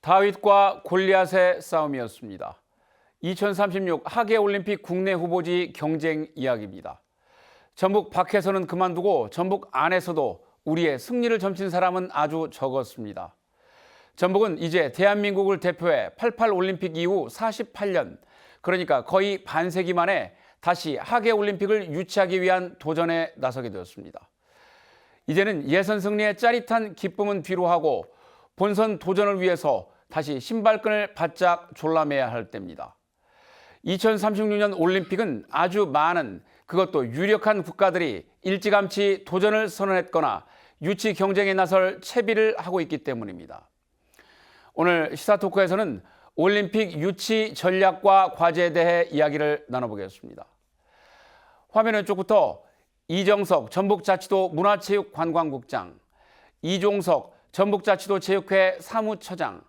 다윗과 골리앗의 싸움이었습니다. 2036 하계올림픽 국내 후보지 경쟁 이야기입니다. 전북 밖에서는 그만두고 전북 안에서도 우리의 승리를 점친 사람은 아주 적었습니다. 전북은 이제 대한민국을 대표해 88 올림픽 이후 48년, 그러니까 거의 반세기 만에 다시 하계올림픽을 유치하기 위한 도전에 나서게 되었습니다. 이제는 예선 승리의 짜릿한 기쁨은 뒤로 하고 본선 도전을 위해서 다시 신발끈을 바짝 졸라매야 할 때입니다. 2036년 올림픽은 아주 많은, 그것도 유력한 국가들이 일찌감치 도전을 선언했거나 유치 경쟁에 나설 채비를 하고 있기 때문입니다. 오늘 시사토크에서는 올림픽 유치 전략과 과제에 대해 이야기를 나눠보겠습니다. 화면 왼쪽부터 이정석 전북자치도 문화체육관광국장, 이종석 전북자치도 체육회 사무처장,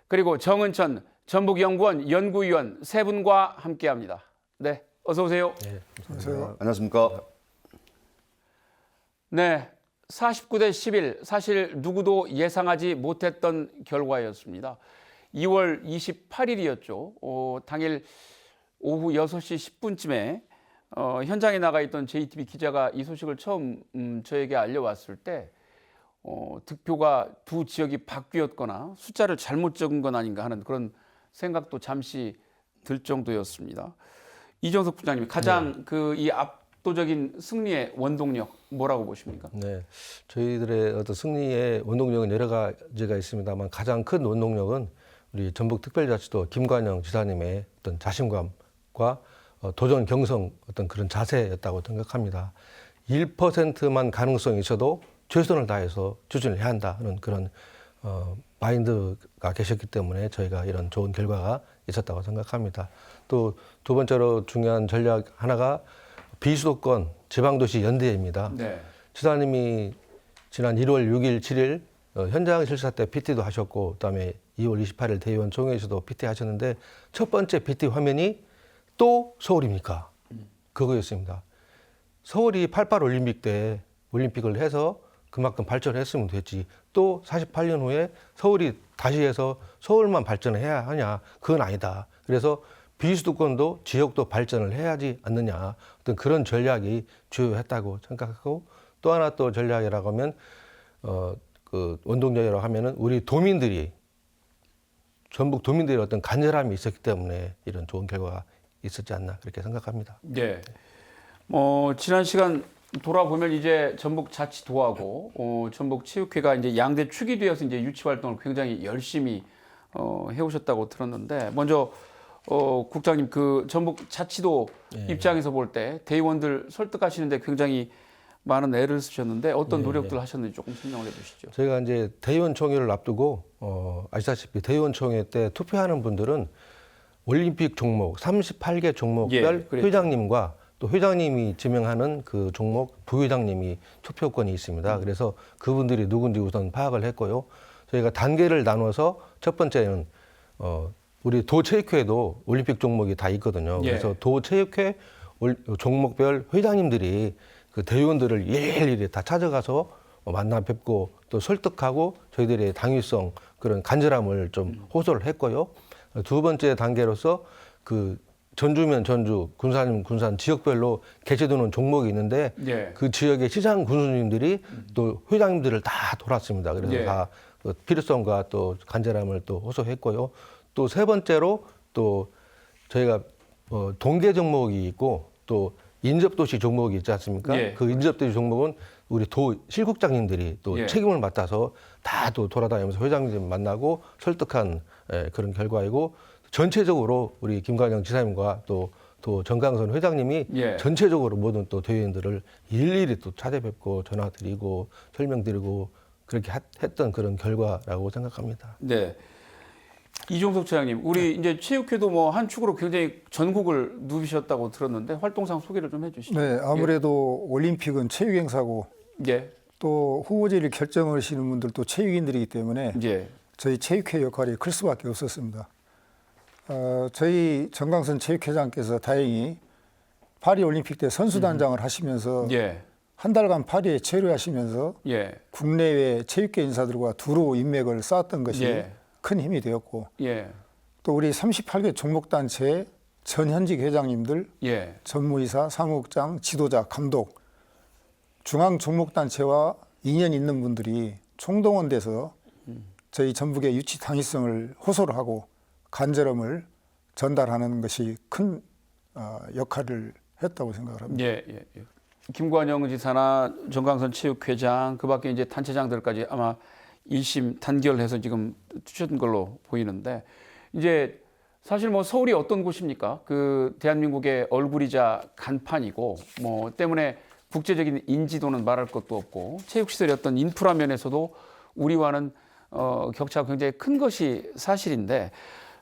그리고 정은천 전북연구원 연구위원 세 분과 함께합니다. 네, 어서 오세요. 네, 안녕하세요. 안녕하십니까. 네, 49대 11, 사실 누구도 예상하지 못했던 결과였습니다. 2월 28일이었죠. 당일 오후 6시 10분쯤에 현장에 나가 있던 JTBC 기자가 이 소식을 처음 저에게 알려왔을 때 득표가 두 지역이 바뀌었거나 숫자를 잘못 적은 건 아닌가 하는 그런 생각도 잠시 들 정도였습니다. 이정석 부장님, 가장 이 압도적인 승리의 원동력 뭐라고 보십니까? 네, 저희들의 어떤 승리의 원동력은 여러 가지가 있습니다만 가장 큰 원동력은 우리 전북특별자치도 김관영 지사님의 어떤 자신감과 도전 경성 어떤 그런 자세였다고 생각합니다. 1%만 가능성이 있어도 최선을 다해서 추진을 해야 한다는 그런 마인드가 계셨기 때문에 저희가 이런 좋은 결과가 있었다고 생각합니다. 또 두 번째로 중요한 전략 하나가 비수도권 지방도시 연대입니다. 네. 지사님이 지난 1월 6일, 7일 현장 실사 때 PT도 하셨고 그다음에 2월 28일 대의원 총회에서도 PT 하셨는데 첫 번째 PT 화면이 또 서울입니까? 그거였습니다. 서울이 88 올림픽 때 올림픽을 해서 그만큼 발전을 했으면 됐지. 또 48년 후에 서울이 다시 해서 서울만 발전을 해야 하냐? 그건 아니다. 그래서 비수도권도 지역도 발전을 해야지 않느냐. 어떤 그런 전략이 주요했다고 생각하고 또 하나 또 전략이라고 하면 그 원동력이라고 하면은 우리 도민들이 전북 도민들의 어떤 간절함이 있었기 때문에 이런 좋은 결과가 있었지 않나 그렇게 생각합니다. 네. 지난 시간 돌아보면 이제 전북자치도하고 전북체육회가 이제 양대 축이 되어서 이제 유치 활동을 굉장히 열심히 해오셨다고 들었는데 먼저 국장님 그 전북자치도 입장에서 볼 때 대의원들 설득하시는데 굉장히 많은 애를 쓰셨는데 어떤 노력들 하셨는지 조금 설명을 해주시죠. 저희가 이제 대의원 총회를 앞두고 아시다시피 대의원 총회 때 투표하는 분들은 올림픽 종목 38개 종목별 회장님과 또 회장님이 지명하는 그 종목 부회장님이 투표권이 있습니다. 그래서 그분들이 누군지 우선 파악을 했고요. 저희가 단계를 나눠서 첫 번째는 우리 도체육회도 올림픽 종목이 다 있거든요. 그래서 도체육회 종목별 회장님들이 그 대의원들을 일일이 다 찾아가서 만나 뵙고 또 설득하고 저희들의 당위성 그런 간절함을 좀 호소를 했고요. 두 번째 단계로서 그 전주면 전주, 군산이면 군산 지역별로 개최되는 종목이 있는데 그 지역의 시장 군수님들이 또 회장님들을 다 돌았습니다. 그래서 다 필요성과 또 간절함을 또 호소했고요. 또 세 번째로 또 저희가 동계 종목이 있고 또 인접도시 종목이 있지 않습니까? 그 인접도시 종목은 우리 도 실국장님들이 또 책임을 맡아서 다 또 돌아다니면서 회장님 만나고 설득한 그런 결과이고 전체적으로 우리 김관영 지사님과 또 정강선 회장님이 전체적으로 모든 또 대의원들을 일일이 또 찾아뵙고 전화드리고 설명드리고 그렇게 했던 그런 결과라고 생각합니다. 네. 이종석 차장님, 우리 이제 체육회도 뭐 한 축으로 굉장히 전국을 누비셨다고 들었는데 활동상 소개를 좀 해주시죠. 네, 아무래도 올림픽은 체육 행사고 또 후보지를 결정하시는 분들도 체육인들이기 때문에 저희 체육회 역할이 클 수밖에 없었습니다. 저희 정강선 체육회장께서 다행히 파리 올림픽 때 선수단장을 하시면서 한 달간 파리에 체류하시면서 국내외 체육계 인사들과 두루 인맥을 쌓았던 것이 큰 힘이 되었고 예. 또 우리 38개 종목단체의 전현직 회장님들, 예. 전무이사, 사무국장, 지도자, 감독, 중앙 종목단체와 인연 있는 분들이 총동원돼서 저희 전북의 유치 당위성을 호소를 하고 간절함을 전달하는 것이 큰 역할을 했다고 생각을 합니다. 예, 예, 예. 김관영 지사나 정강선 체육회장 그밖에 이제 단체장들까지 아마 1심 단결해서 지금 투셨던 걸로 보이는데 이제 사실 뭐 서울이 어떤 곳입니까? 그 대한민국의 얼굴이자 간판이고 뭐 때문에 국제적인 인지도는 말할 것도 없고 체육시설의 어떤 인프라 면에서도 우리와는 격차가 굉장히 큰 것이 사실인데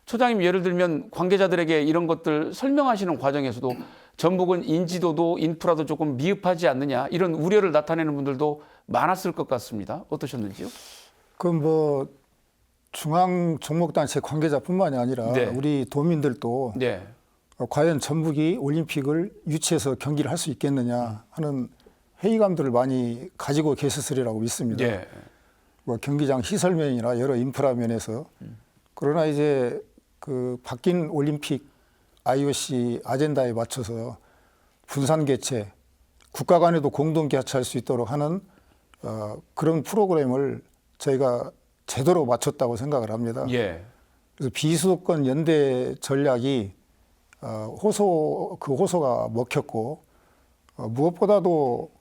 초장님 예를 들면 관계자들에게 이런 것들 설명하시는 과정에서도 전북은 인지도도 인프라도 조금 미흡하지 않느냐 이런 우려를 나타내는 분들도 많았을 것 같습니다. 어떠셨는지요? 그럼 뭐 중앙 종목단체 관계자뿐만이 아니라 네. 우리 도민들도 네. 과연 전북이 올림픽을 유치해서 경기를 할 수 있겠느냐 하는 회의감들을 많이 가지고 계셨으리라고 믿습니다. 네. 뭐 경기장 시설면이나 여러 인프라 면에서 그러나 이제 그 바뀐 올림픽 IOC 아젠다에 맞춰서 분산 개최, 국가 간에도 공동 개최할 수 있도록 하는 그런 프로그램을 저희가 제대로 맞췄다고 생각을 합니다. 예. 그래서 비수도권 연대 전략이 호소가 먹혔고 무엇보다도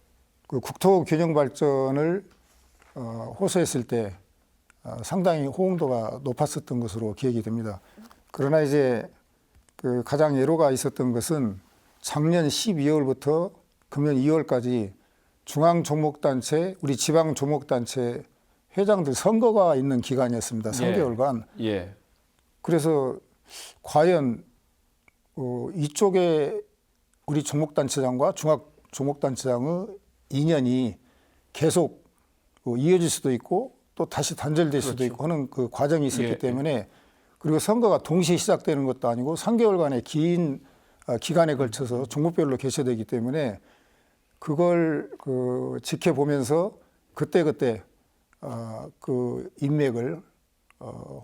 그 국토 균형 발전을 호소했을 때 상당히 호응도가 높았었던 것으로 기억이 됩니다. 그러나 이제 그 가장 애로가 있었던 것은 작년 12월부터 금년 2월까지 중앙 종목단체, 우리 지방 종목단체 회장들 선거가 있는 기간이었습니다. 3개월간. 예. 그래서 과연 이쪽에 우리 종목단체장과 중앙 종목단체장의 인연이 계속 이어질 수도 있고 또 다시 단절될 수도 그렇죠. 있고 하는 그 과정이 있었기 예. 때문에 그리고 선거가 동시에 시작되는 것도 아니고 3개월간의 긴 기간에 걸쳐서 종목별로 개최되기 때문에 그걸 지켜보면서 그때그때 그 인맥을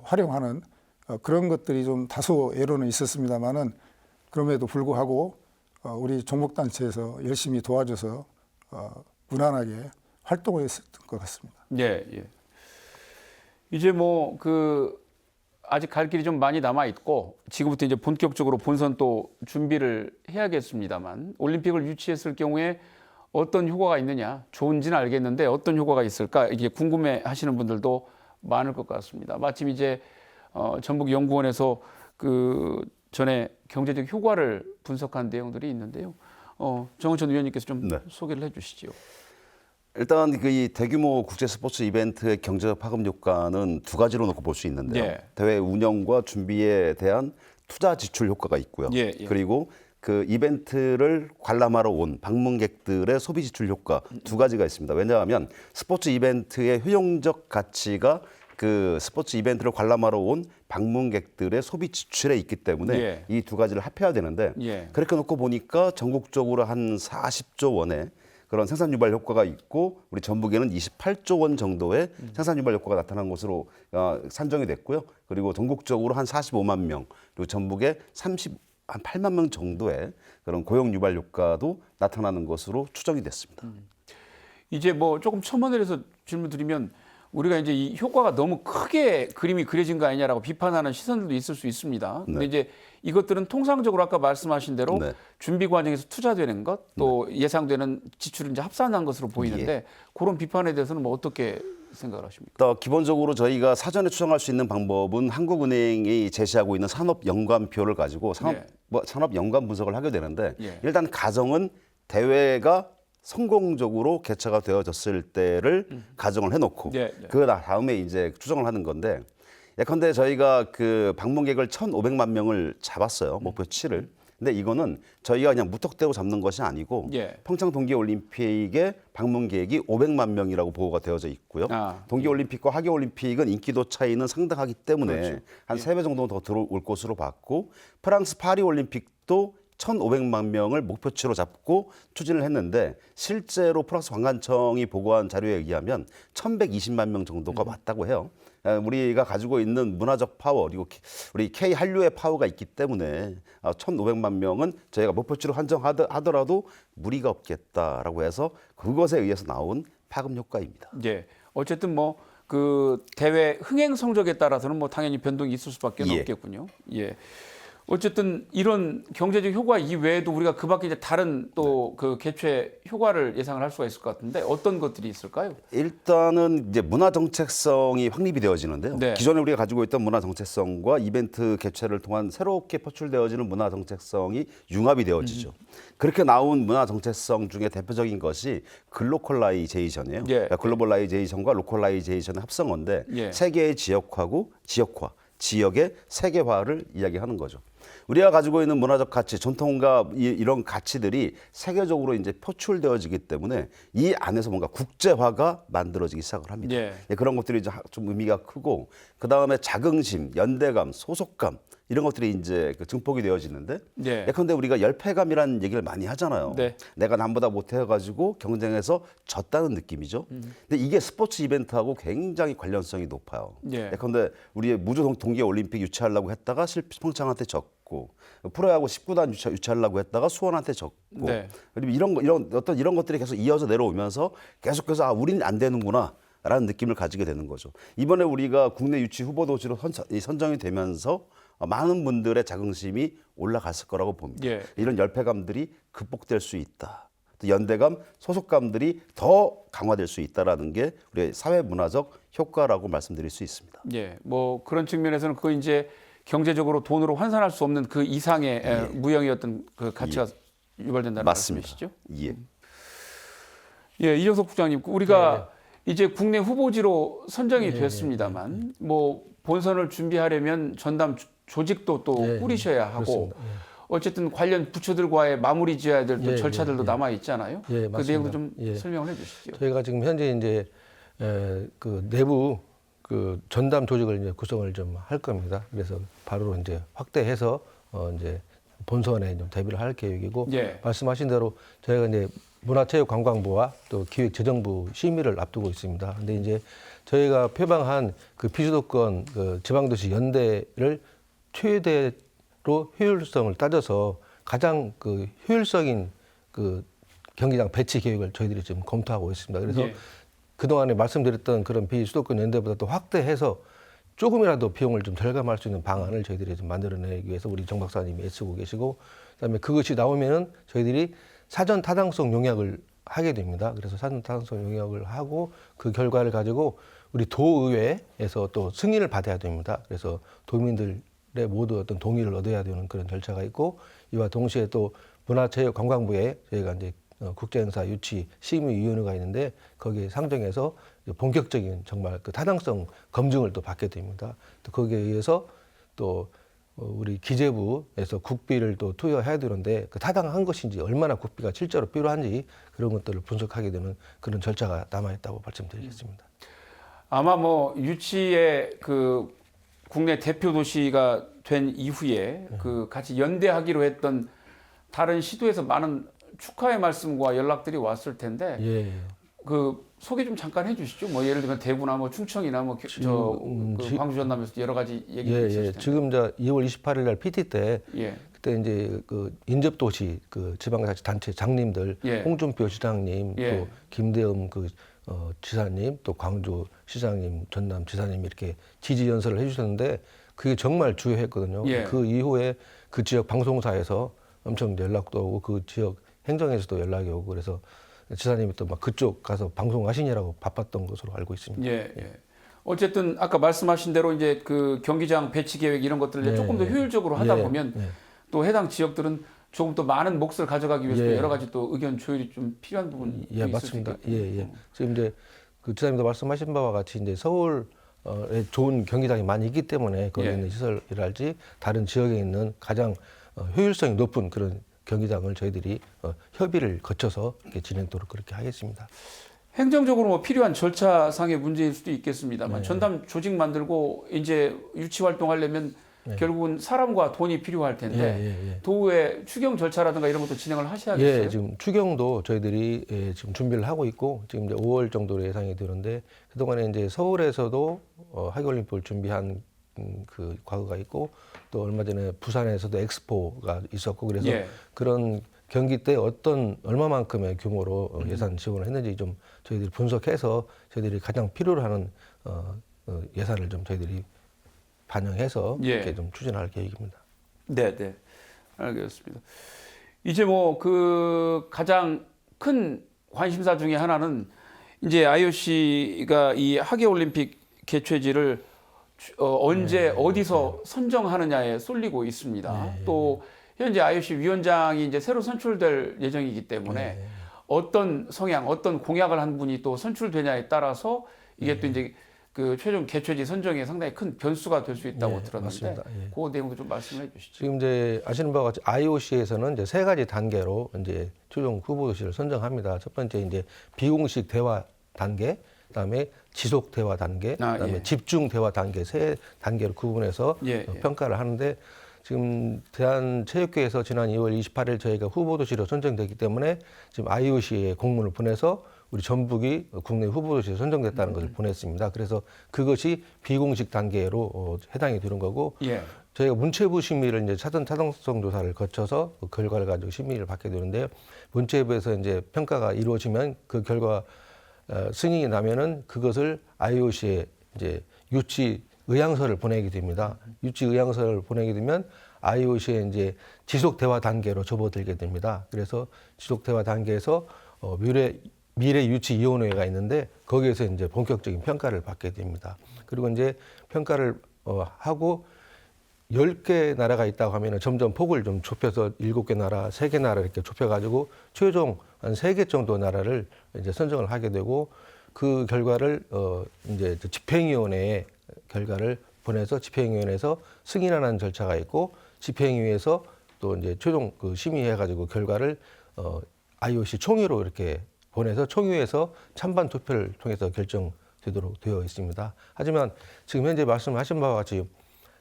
활용하는 그런 것들이 좀 다소 애로는 있었습니다만은 그럼에도 불구하고 우리 종목단체에서 열심히 도와줘서 무난하게 활동을 했었던 것 같습니다. 예, 예. 이제 뭐 그 아직 갈 길이 좀 많이 남아 있고 지금부터 이제 본격적으로 본선 또 준비를 해야겠습니다만 올림픽을 유치했을 경우에 어떤 효과가 있느냐 좋은지는 알겠는데 어떤 효과가 있을까 이게 궁금해하시는 분들도 많을 것 같습니다. 마침 이제 전북연구원에서 그 전에 경제적 효과를 분석한 내용들이 있는데요. 정은천 위원님께서 좀 네. 소개를 해주시죠. 일단 그 이 대규모 국제 스포츠 이벤트의 경제적 파급 효과는 두 가지로 놓고 볼 수 있는데요. 예. 대회 운영과 준비에 대한 투자 지출 효과가 있고요. 예, 예. 그리고 그 이벤트를 관람하러 온 방문객들의 소비 지출 효과 두 가지가 있습니다. 왜냐하면 스포츠 이벤트의 효용적 가치가 그 스포츠 이벤트를 관람하러 온 방문객들의 소비 지출에 있기 때문에 예. 이 두 가지를 합해야 되는데 예. 그렇게 놓고 보니까 전국적으로 한 40조 원의 그런 생산 유발 효과가 있고 우리 전북에는 28조 원 정도의 생산 유발 효과가 나타난 것으로 산정이 됐고요. 그리고 전국적으로 한 45만 명 그리고 전북에 한 8만 명 정도의 그런 고용 유발 효과도 나타나는 것으로 추정이 됐습니다. 이제 뭐 조금 첨언을 질문 드리면 우리가 이제 이 효과가 너무 크게 그림이 그려진 거 아니냐라고 비판하는 시선들도 있을 수 있습니다. 근데 네. 이제 이것들은 통상적으로 아까 말씀하신 대로 네. 준비 과정에서 투자되는 것, 또 예상되는 지출을 이제 합산한 것으로 보이는데 그런 비판에 대해서는 뭐 어떻게 생각을 하십니까? 기본적으로 저희가 사전에 추정할 수 있는 방법은 한국은행이 제시하고 있는 산업 연관표를 가지고 산업 연관 분석을 하게 되는데 예. 일단 가정은 대회가 성공적으로 개최가 되어졌을 때를 가정을 해놓고 예, 예. 그 다음에 이제 추정을 하는 건데 예컨대 저희가 그 방문객을 1,500만 명을 잡았어요. 목표치를. 근데 이거는 저희가 그냥 무턱대고 잡는 것이 아니고 예. 평창 동계올림픽의 방문객이 500만 명이라고 보고가 되어져 있고요. 동계올림픽과 하계올림픽은 인기도 차이는 상당하기 때문에 그렇죠. 한 3배 정도는 더 들어올 것으로 봤고 프랑스 파리올림픽도 1,500만 명을 목표치로 잡고 추진을 했는데 실제로 프랑스 관광청이 보고한 자료에 의하면 1,120만 명 정도가 맞다고 해요. 우리가 가지고 있는 문화적 파워 그리고 우리 K 한류의 파워가 있기 때문에 1,500만 명은 저희가 목표치로 한정하더라도 무리가 없겠다라고 해서 그것에 의해서 나온 파급 효과입니다. 예. 어쨌든 뭐 그 대회 흥행 성적에 따라서는 뭐 당연히 변동이 있을 수밖에 예. 없겠군요. 예. 어쨌든 이런 경제적 효과 이외에도 우리가 그밖에 이제 다른 또 그 개최 효과를 예상을 할 수가 있을 것 같은데 어떤 것들이 있을까요? 일단은 이제 문화 정체성이 확립이 되어지는데요. 네. 기존에 우리가 가지고 있던 문화 정체성과 이벤트 개최를 통한 새롭게 표출되어지는 문화 정체성이 융합이 되어지죠. 그렇게 나온 문화 정체성 중에 대표적인 것이 글로컬라이제이션이에요. 예. 그러니까 글로벌라이제이션과 로컬라이제이션의 합성어인데 예. 세계의 지역화고 지역화, 지역의 세계화를 이야기하는 거죠. 우리가 가지고 있는 문화적 가치, 전통과 이런 가치들이 세계적으로 이제 표출되어지기 때문에 이 안에서 뭔가 국제화가 만들어지기 시작을 합니다. 예. 그런 것들이 좀 의미가 크고 그 다음에 자긍심, 연대감, 소속감 이런 것들이 이제 증폭이 되어지는데 예. 예컨대 우리가 열패감이라는 얘기를 많이 하잖아요. 네. 내가 남보다 못해가지고 경쟁에서 졌다는 느낌이죠. 근데 이게 스포츠 이벤트하고 굉장히 관련성이 높아요. 예. 예컨대 우리의 무주 동계 올림픽 유치하려고 했다가 평창한테 졌고 프로야구 19단 유치하려고 했다가 수원한테 졌고 네. 그리고 이런 것들이 계속 이어져 내려오면서 계속해서 우리는 안 되는구나. 라는 느낌을 가지게 되는 거죠. 이번에 우리가 국내 유치 후보 도시로 선정이 되면서 많은 분들의 자긍심이 올라갔을 거라고 봅니다. 예. 이런 열패감들이 극복될 수 있다. 또 연대감, 소속감들이 더 강화될 수 있다라는 게 우리의 사회 문화적 효과라고 말씀드릴 수 있습니다. 예. 뭐 그런 측면에서는 그 이제 경제적으로 돈으로 환산할 수 없는 그 이상의 무형의 어떤 그 가치가 유발된다는 맞습니다. 말씀이시죠? 예. 예, 이정석 국장님, 우리가 이제 국내 후보지로 선정이 됐습니다만, 뭐 본선을 준비하려면 전담 조직도 또 꾸리셔야 하고, 어쨌든 관련 부처들과의 마무리 지어야 될 또 절차들도 남아 있잖아요. 그 내용도 좀 설명을 해주시죠. 저희가 지금 현재 이제 그 내부 그 전담 조직을 이제 구성을 좀 할 겁니다. 그래서 바로 이제 확대해서 이제 본선에 좀 대비를 할 계획이고 말씀하신 대로 저희가 이제 문화체육관광부와 또 기획재정부 심의를 앞두고 있습니다. 근데 이제 저희가 표방한 그 비수도권 그 지방도시 연대를 최대로 효율성을 따져서 가장 그 효율적인 그 경기장 배치 계획을 저희들이 지금 검토하고 있습니다. 그래서 그동안에 말씀드렸던 그런 비수도권 연대보다 또 확대해서 조금이라도 비용을 좀 절감할 수 있는 방안을 저희들이 좀 만들어내기 위해서 우리 정 박사님이 애쓰고 계시고, 그다음에 그것이 나오면은 저희들이 사전 타당성 용역을 하게 됩니다. 그래서 사전 타당성 용역을 하고 그 결과를 가지고 우리 도의회에서 또 승인을 받아야 됩니다. 그래서 도민들의 모두 어떤 동의를 얻어야 되는 그런 절차가 있고, 이와 동시에 또 문화체육관광부에 저희가 이제 국제행사 유치 심의위원회가 있는데 거기에 상정해서 본격적인 정말 그 타당성 검증을 또 받게 됩니다. 또 거기에 의해서 또 우리 기재부에서 국비를 또 투여해야 되는데 그 타당한 것인지 얼마나 국비가 실제로 필요한지 그런 것들을 분석하게 되는 그런 절차가 남아있다고 말씀드리겠습니다. 아마 뭐 유치의 그 국내 대표 도시가 된 이후에 그 같이 연대하기로 했던 다른 시도에서 많은 축하의 말씀과 연락들이 왔을 텐데 그 소개 좀 잠깐 해주시죠. 뭐 예를 들면 대구나 뭐 충청이나 뭐 그 광주 전남에서 여러 가지 얘기가 있을 텐데. 지금 2월 28일 날 PT 때 그때 이제 그 인접도시 그 지방자치단체 장님들 홍준표 시장님 또 김대엄 그 지사님 또 광주 시장님 전남 지사님 이렇게 지지 연설을 해주셨는데 그게 정말 주요했거든요. 그 이후에 그 지역 방송사에서 엄청 연락도 오고 그 지역 행정에서도 연락이 오고 그래서 지사님이 또 막 그쪽 가서 방송하시느라고 바빴던 것으로 알고 있습니다. 어쨌든 아까 말씀하신 대로 이제 그 경기장 배치 계획 이런 것들을 조금 더 효율적으로 하다 보면 또 해당 지역들은 조금 더 많은 몫을 가져가기 위해서 여러 가지 또 의견 조율이 좀 필요한 부분이 맞습니다. 지금 이제 그 지사님도 말씀하신 바와 같이 이제 서울에 좋은 경기장이 많이 있기 때문에 거기 있는 시설이랄지 다른 지역에 있는 가장 효율성이 높은 그런 경기장을 저희들이 협의를 거쳐서 이렇게 진행토록 그렇게 하겠습니다. 행정적으로 뭐 필요한 절차상의 문제일 수도 있겠습니다만 전담 조직 만들고 이제 유치 활동하려면 결국은 사람과 돈이 필요할 텐데 도후에 추경 절차라든가 이런 것도 진행을 하셔야겠어요. 예, 지금 추경도 저희들이 지금 준비를 하고 있고 지금 이제 5월 정도로 예상이 되는데 그동안에 이제 서울에서도 하계올림픽을 준비한 그 과거가 있고 또 얼마 전에 부산에서도 엑스포가 있었고 그래서 그런 경기 때 얼마만큼의 규모로 예산 지원을 했는지 좀 저희들이 분석해서 저희들이 가장 필요로 하는 예산을 좀 저희들이 반영해서 이렇게 좀 추진할 계획입니다. 네, 네, 알겠습니다. 이제 뭐 그 가장 큰 관심사 중에 하나는 이제 IOC가 이 하계올림픽 개최지를 언제 어디서 선정하느냐에 쏠리고 있습니다. 또 현재 IOC 위원장이 이제 새로 선출될 예정이기 때문에 어떤 성향, 어떤 공약을 한 분이 또 선출되냐에 따라서 이게 또 이제 그 최종 개최지 선정에 상당히 큰 변수가 될 수 있다고 들었는데 그 내용도 좀 말씀해 주시죠. 지금 이제 아시는 바와 같이 IOC에서는 이제 세 가지 단계로 이제 최종 후보 도시를 선정합니다. 첫 번째 이제 비공식 대화 단계, 그다음에 지속 대화 단계, 그다음에 집중 대화 단계 세 단계로 구분해서 평가를 하는데 지금 대한체육회에서 지난 2월 28일 저희가 후보 도시로 선정됐기 때문에 지금 IOC에 공문을 보내서 우리 전북이 국내 후보 도시로 선정됐다는 것을 보냈습니다. 그래서 그것이 비공식 단계로 해당이 되는 거고 저희가 문체부 심의를 이제 타당성 조사를 거쳐서 그 결과를 가지고 심의를 받게 되는데요. 문체부에서 이제 평가가 이루어지면 그 결과 승인이 나면은 그것을 IOC에 이제 유치 의향서를 보내게 됩니다. 유치 의향서를 보내게 되면 IOC에 이제 지속 대화 단계로 접어들게 됩니다. 그래서 지속 대화 단계에서 미래 유치 위원회가 있는데 거기에서 이제 본격적인 평가를 받게 됩니다. 그리고 이제 평가를 하고 10개 나라가 있다고 하면은 점점 폭을 좀 좁혀서 7개 나라, 3개 나라 이렇게 좁혀가지고 최종 한 3개 정도 나라를 이제 선정을 하게 되고 그 결과를 이제 집행위원회에 결과를 보내서 집행위원회에서 승인하는 절차가 있고 집행위에서 또 이제 최종 그 심의해가지고 결과를 IOC 총회로 이렇게 보내서 총회에서 찬반 투표를 통해서 결정되도록 되어 있습니다. 하지만 지금 현재 말씀하신 바와 같이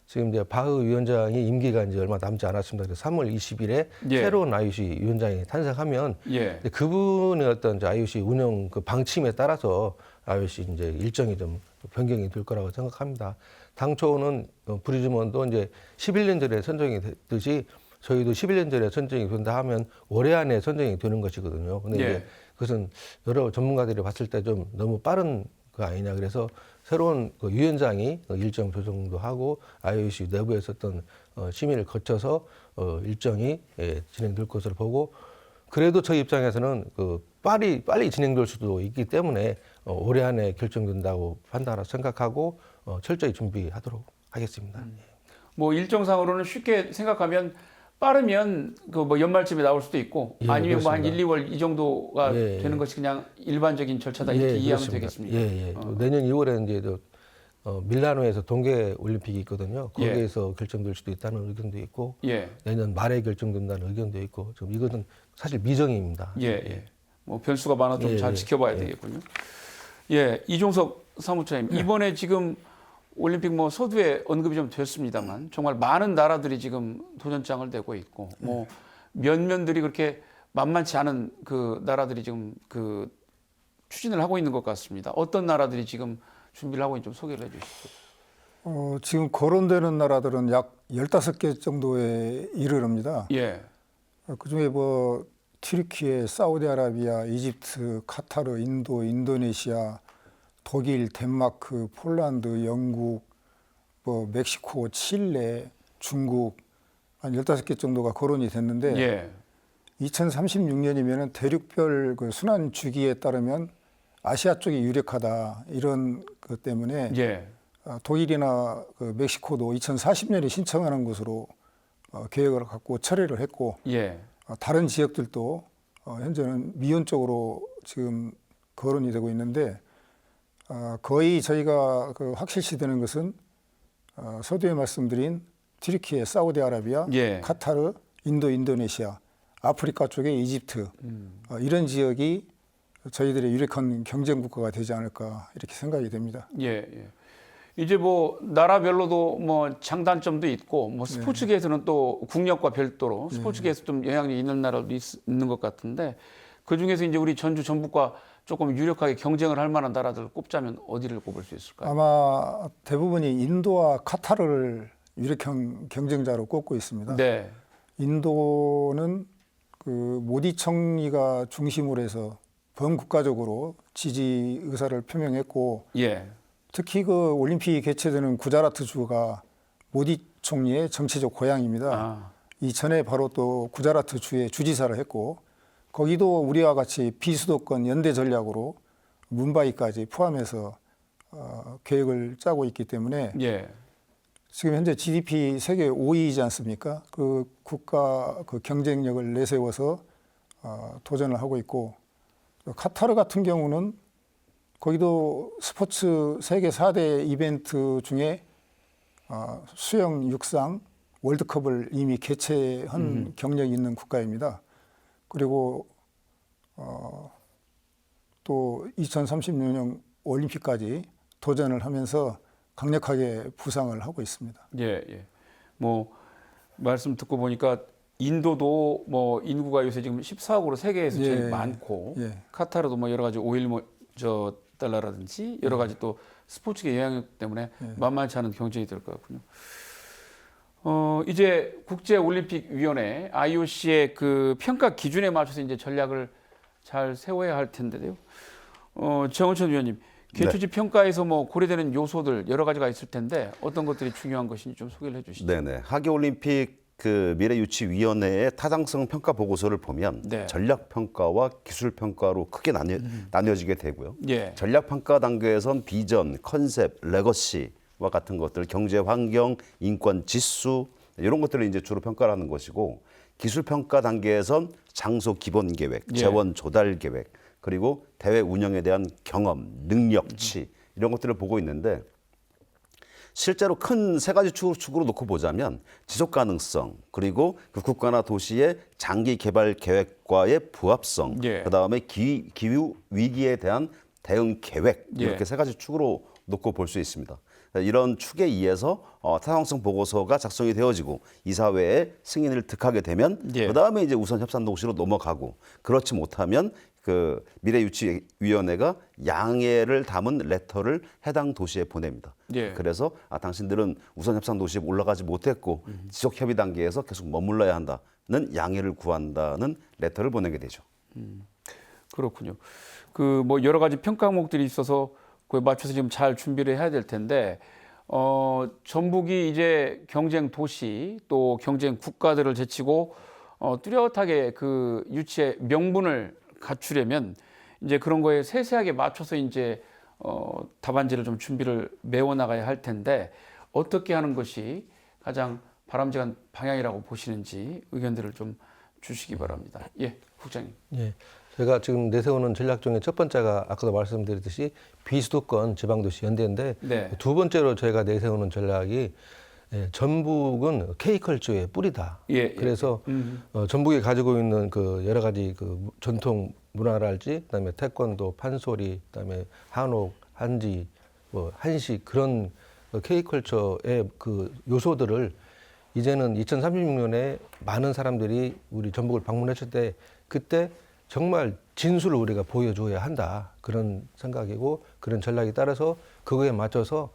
지금 이제 바흐 위원장이 임기가 이제 얼마 남지 않았습니다. 그래서 3월 20일에 새로운 IOC 위원장이 탄생하면 그분의 어떤 이제 IOC 운영 그 방침에 따라서 IOC 이제 일정이 좀 변경이 될 거라고 생각합니다. 당초는 브리즈번도 이제 11년 전에 선정이 됐듯이 저희도 11년 전에 선정이 된다 하면 올해 안에 선정이 되는 것이거든요. 근데 이제 그것은 여러 전문가들이 봤을 때 좀 너무 빠른 거 아니냐. 그래서 새로운 그 위원장이 일정 조정도 하고 IOC 내부에서 어떤 심의를 거쳐서 일정이 진행될 것으로 보고 그래도 저희 입장에서는 그 빨리 진행될 수도 있기 때문에 올해 안에 결정된다고 판단하고 생각하고 철저히 준비하도록 하겠습니다. 뭐 일정상으로는 쉽게 생각하면 빠르면 그 뭐 연말쯤에 나올 수도 있고 아니면 뭐 한 1, 2월 이 정도가 되는 것이 그냥 일반적인 절차다 이렇게 이해하면 되겠습니다. 내년 2월에 이제 밀라노에서 동계 올림픽이 있거든요. 거기에서 결정될 수도 있다는 의견도 있고 내년 말에 결정된다는 의견도 있고 좀 이것은 사실 미정입니다. 뭐 변수가 많아 좀 잘 지켜봐야 되겠군요. 이종석 사무처님 이번에 지금 올림픽 뭐 서두에 언급이 좀 됐습니다만 정말 많은 나라들이 지금 도전장을 내고 있고 뭐 면면들이 그렇게 만만치 않은 그 나라들이 지금 그 추진을 하고 있는 것 같습니다. 어떤 나라들이 지금 준비를 하고 있는지 좀 소개를 해 주시죠. 지금 거론되는 나라들은 약 15개 정도에 이르릅니다. 그중에 뭐 튀르키예, 사우디아라비아, 이집트, 카타르, 인도, 인도네시아, 독일, 덴마크, 폴란드, 영국, 뭐 멕시코, 칠레, 중국 한 15개 정도가 거론이 됐는데 2036년이면은 대륙별 그 순환 주기에 따르면 아시아 쪽이 유력하다 이런 것 때문에 독일이나 그 멕시코도 2040년에 신청하는 것으로 계획을 갖고 철회를 했고 다른 지역들도 현재는 미연 쪽으로 지금 거론이 되고 있는데 거의 저희가 그 확실시되는 것은 서두에 말씀드린 튀르키예, 사우디아라비아, 카타르, 인도, 인도네시아, 아프리카 쪽에 이집트 이런 지역이 저희들의 유력한 경쟁 국가가 되지 않을까 이렇게 생각이 됩니다. 이제 뭐 나라별로도 뭐 장단점도 있고 뭐 스포츠계에서는 또 국력과 별도로 스포츠계에서 좀 영향이 있는 나라도 있는 것 같은데 그 중에서 이제 우리 전주 전북과 조금 유력하게 경쟁을 할 만한 나라들을 꼽자면 어디를 꼽을 수 있을까요? 아마 대부분이 인도와 카타르를 유력한 경쟁자로 꼽고 있습니다. 네. 인도는 그 모디 총리가 중심으로 해서 범국가적으로 지지 의사를 표명했고 예. 특히 그 올림픽이 개최되는 구자라트 주가 모디 총리의 정치적 고향입니다. 아. 이전에 바로 또 구자라트 주의 주지사를 했고 거기도 우리와 같이 비수도권 연대 전략으로 문바이까지 포함해서 계획을 짜고 있기 때문에 예. 지금 현재 GDP 세계 5위이지 않습니까? 그 국가 그 경쟁력을 내세워서 도전을 하고 있고 카타르 같은 경우는 거기도 스포츠 세계 4대 이벤트 중에 수영, 육상, 월드컵을 이미 개최한 경력이 있는 국가입니다. 그리고 또 2036년 올림픽까지 도전을 하면서 강력하게 부상을 하고 있습니다. 예, 예. 뭐 말씀 듣고 보니까 인도도 뭐 인구가 요새 지금 14억으로 세계에서 제일 많고 카타르도 뭐 여러 가지 오일 저 달러라든지 여러 가지 또 스포츠계 영향력 때문에 만만치 않은 경쟁이 될 것 같군요. 이제 국제올림픽위원회 IOC의 그 평가 기준에 맞춰서 이제 전략을 잘 세워야 할 텐데요. 정은천 위원님, 개최지 평가에서 뭐 고려되는 요소들 여러 가지가 있을 텐데 어떤 것들이 중요한 것인지 좀 소개를 해주시죠. 네네. 하계올림픽 그 미래유치위원회의 타당성 평가 보고서를 보면 전략 평가와 기술 평가로 크게 나뉘어지게 되고요. 예. 전략 평가 단계에선 비전, 컨셉, 레거시와 같은 것들, 경제 환경, 인권 지수 이런 것들을 이제 주로 평가를 하는 것이고 기술 평가 단계에선 장소 기본 계획, 재원 조달 계획, 그리고 대회 운영에 대한 경험, 능력치 이런 것들을 보고 있는데 실제로 큰 세 가지 축으로 놓고 보자면 지속 가능성, 그리고 그 국가나 도시의 장기 개발 계획과의 부합성, 그다음에 기후 위기에 대한 대응 계획 이렇게 세 가지 축으로 놓고 볼 수 있습니다. 이런 축에 의해서 타당성 보고서가 작성이 되어지고 이사회에 승인을 득하게 되면 그다음에 이제 우선 협상 동시로 넘어가고 그렇지 못하면 그 미래유치위원회가 양해를 담은 레터를 해당 도시에 보냅니다. 그래서 당신들은 우선 협상 도시에 올라가지 못했고 지속 협의 단계에서 계속 머물러야 한다는 양해를 구한다는 레터를 보내게 되죠. 그렇군요. 그 뭐 여러 가지 평가 항목들이 있어서 그에 맞춰서 지금 잘 준비를 해야 될 텐데 전북이 이제 경쟁 도시 또 경쟁 국가들을 제치고 뚜렷하게 그 유치의 명분을 갖추려면 이제 그런 거에 세세하게 맞춰서 이제 답안지를 좀 준비를 메워 나가야 할 텐데 어떻게 하는 것이 가장 바람직한 방향이라고 보시는지 의견들을 좀 주시기 바랍니다. 예, 국장님. 예. 제가 지금 내세우는 전략 중에 첫 번째가 아까도 말씀드렸듯이 비수도권 지방도시 연대인데 두 번째로 저희가 내세우는 전략이 전북은 K컬처의 뿌리다. 그래서 전북이 가지고 있는 그 여러 가지 그 전통 문화랄지, 그다음에 태권도, 판소리, 그다음에 한옥, 한지, 뭐 한식 그런 K컬처의 그 요소들을 이제는 2036년에 많은 사람들이 우리 전북을 방문했을 때 그때 정말 진수를 우리가 보여줘야 한다. 그런 생각이고 그런 전략에 따라서 그거에 맞춰서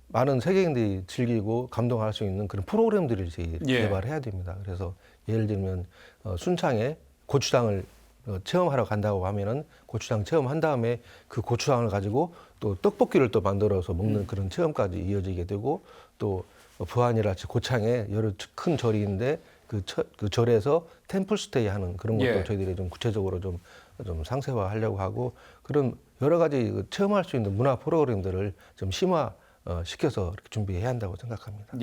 많은 세계인들이 즐기고 감동할 수 있는 그런 프로그램들을 개발해야 됩니다. 그래서 예를 들면 순창에 고추장을 체험하러 간다고 하면은 고추장 체험한 다음에 그 고추장을 가지고 또 떡볶이를 또 만들어서 먹는 그런 체험까지 이어지게 되고 또 부안이랄지 고창에 여러 큰 절이 있는데 그 절에서 템플 스테이 하는 그런 것도 저희들이 좀 구체적으로 좀 상세화하려고 하고 그런 여러 가지 체험할 수 있는 문화 프로그램들을 좀 심화 시켜서 이렇게 준비해야 한다고 생각합니다.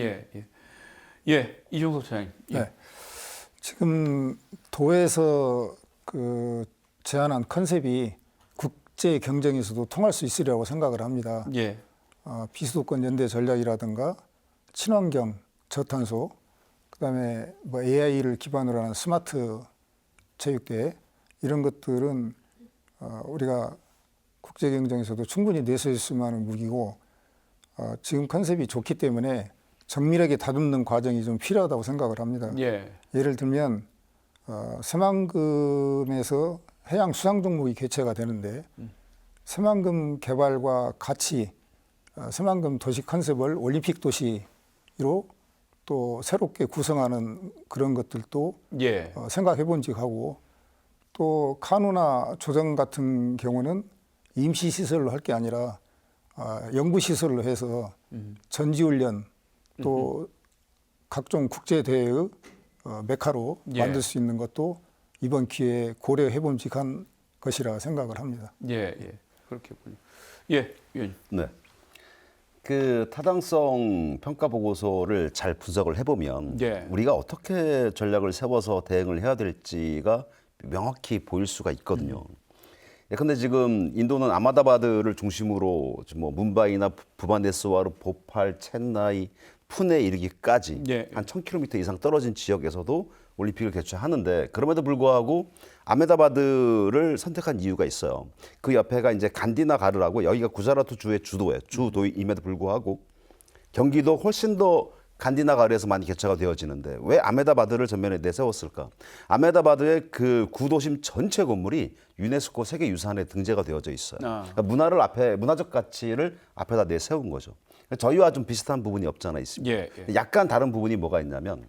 이종석 차장님. 지금 도에서 그 제안한 컨셉이 국제 경쟁에서도 통할 수 있으리라고 생각을 합니다. 비수도권 연대 전략이라든가 친환경, 저탄소, 그다음에 뭐 AI를 기반으로 하는 스마트 체육대 이런 것들은 우리가 국제 경쟁에서도 충분히 내세울 수 있는 무기고 지금 컨셉이 좋기 때문에 정밀하게 다듬는 과정이 좀 필요하다고 생각을 합니다. 예. 예를 들면 새만금에서 해양 수상 종목이 개최가 되는데 새만금 개발과 같이 새만금 도시 컨셉을 올림픽 도시로 또 새롭게 구성하는 그런 것들도 예. 생각해 본 적하고 또 카누나 조정 같은 경우는 임시 시설로 할 게 아니라 연구 시설로 해서 전지훈련 또 각종 국제 대회의 메카로 예. 만들 수 있는 것도 이번 기회에 고려해 봄직한 것이라 생각을 합니다. 예, 예. 그렇겠군요. 예, 위원님. 네. 그 타당성 평가 보고서를 잘 분석을 해보면 예. 우리가 어떻게 전략을 세워서 대응을 해야 될지가 명확히 보일 수가 있거든요. 예컨대 지금 인도는 아마다바드를 중심으로 뭐 뭄바이나 부바네스와르, 보팔, 첸나이, 푸네 이르기까지 예. 한 1000km 이상 떨어진 지역에서도 올림픽을 개최하는데 그럼에도 불구하고 아메다바드를 선택한 이유가 있어요. 그 옆에가 이제 간디나가르라고 여기가 구자라트 주의 주도임에도 불구하고 경기도 훨씬 더 간디나가르에서 많이 개최가 되어지는데 왜 아메다바드를 전면에 내세웠을까? 아메다바드의 그 구도심 전체 건물이 유네스코 세계유산에 등재가 되어져 있어요. 그러니까 문화적 가치를 앞에다 내세운 거죠. 저희와 좀 비슷한 부분이 없잖아 있습니다. 예, 예. 약간 다른 부분이 뭐가 있냐면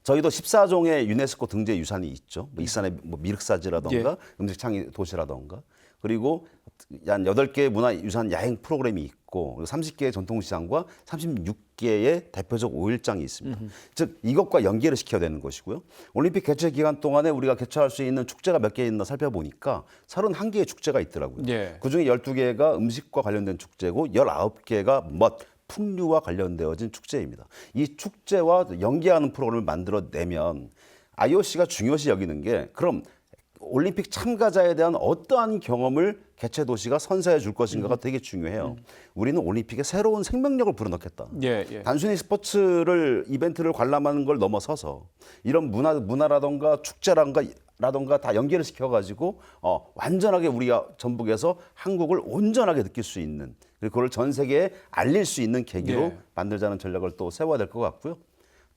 저희도 14종의 유네스코 등재 유산이 있죠. 뭐 익산의 뭐 미륵사지라던가 음식창의 도시라던가 그리고 한 8개의 문화유산 야행 프로그램이 있고 30개의 전통시장과 36개의 대표적 오일장이 있습니다. 즉 이것과 연계를 시켜야 되는 것이고요. 올림픽 개최 기간 동안에 우리가 개최할 수 있는 축제가 몇 개 있나 살펴보니까 31개의 축제가 있더라고요. 예. 그중에 12개가 음식과 관련된 축제고 19개가 풍류와 관련되어진 축제입니다. 이 축제와 연계하는 프로그램을 만들어내면 IOC가 중요시 여기는 게 그럼 올림픽 참가자에 대한 어떠한 경험을 개최 도시가 선사해 줄 것인가가 되게 중요해요. 우리는 올림픽에 새로운 생명력을 불어넣겠다. 예, 예. 단순히 이벤트를 관람하는 걸 넘어서서 이런 문화라던가 축제라던가 다 연계를 시켜가지고 완전하게 우리가 전북에서 한국을 온전하게 느낄 수 있는 그리고 그걸 전 세계에 알릴 수 있는 계기로 예. 만들자는 전략을 또 세워야 될 것 같고요.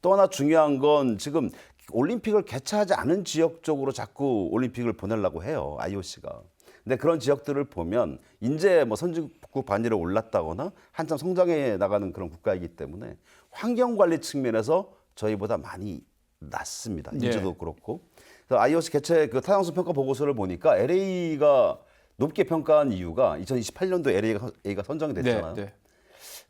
또 하나 중요한 건 지금 올림픽을 개최하지 않은 지역 쪽으로 자꾸 올림픽을 보내려고 해요. IOC가. 근데 그런 지역들을 보면 이제 뭐 선진국 반열에 올랐다거나 한참 성장해 나가는 그런 국가이기 때문에 환경 관리 측면에서 저희보다 많이 낮습니다. 인지도 예. 그렇고. 그래서 IOC 개최 그 타당성 평가 보고서를 보니까 LA가 높게 평가한 이유가 2028년도 LA가 선정이 됐잖아요. 네, 네.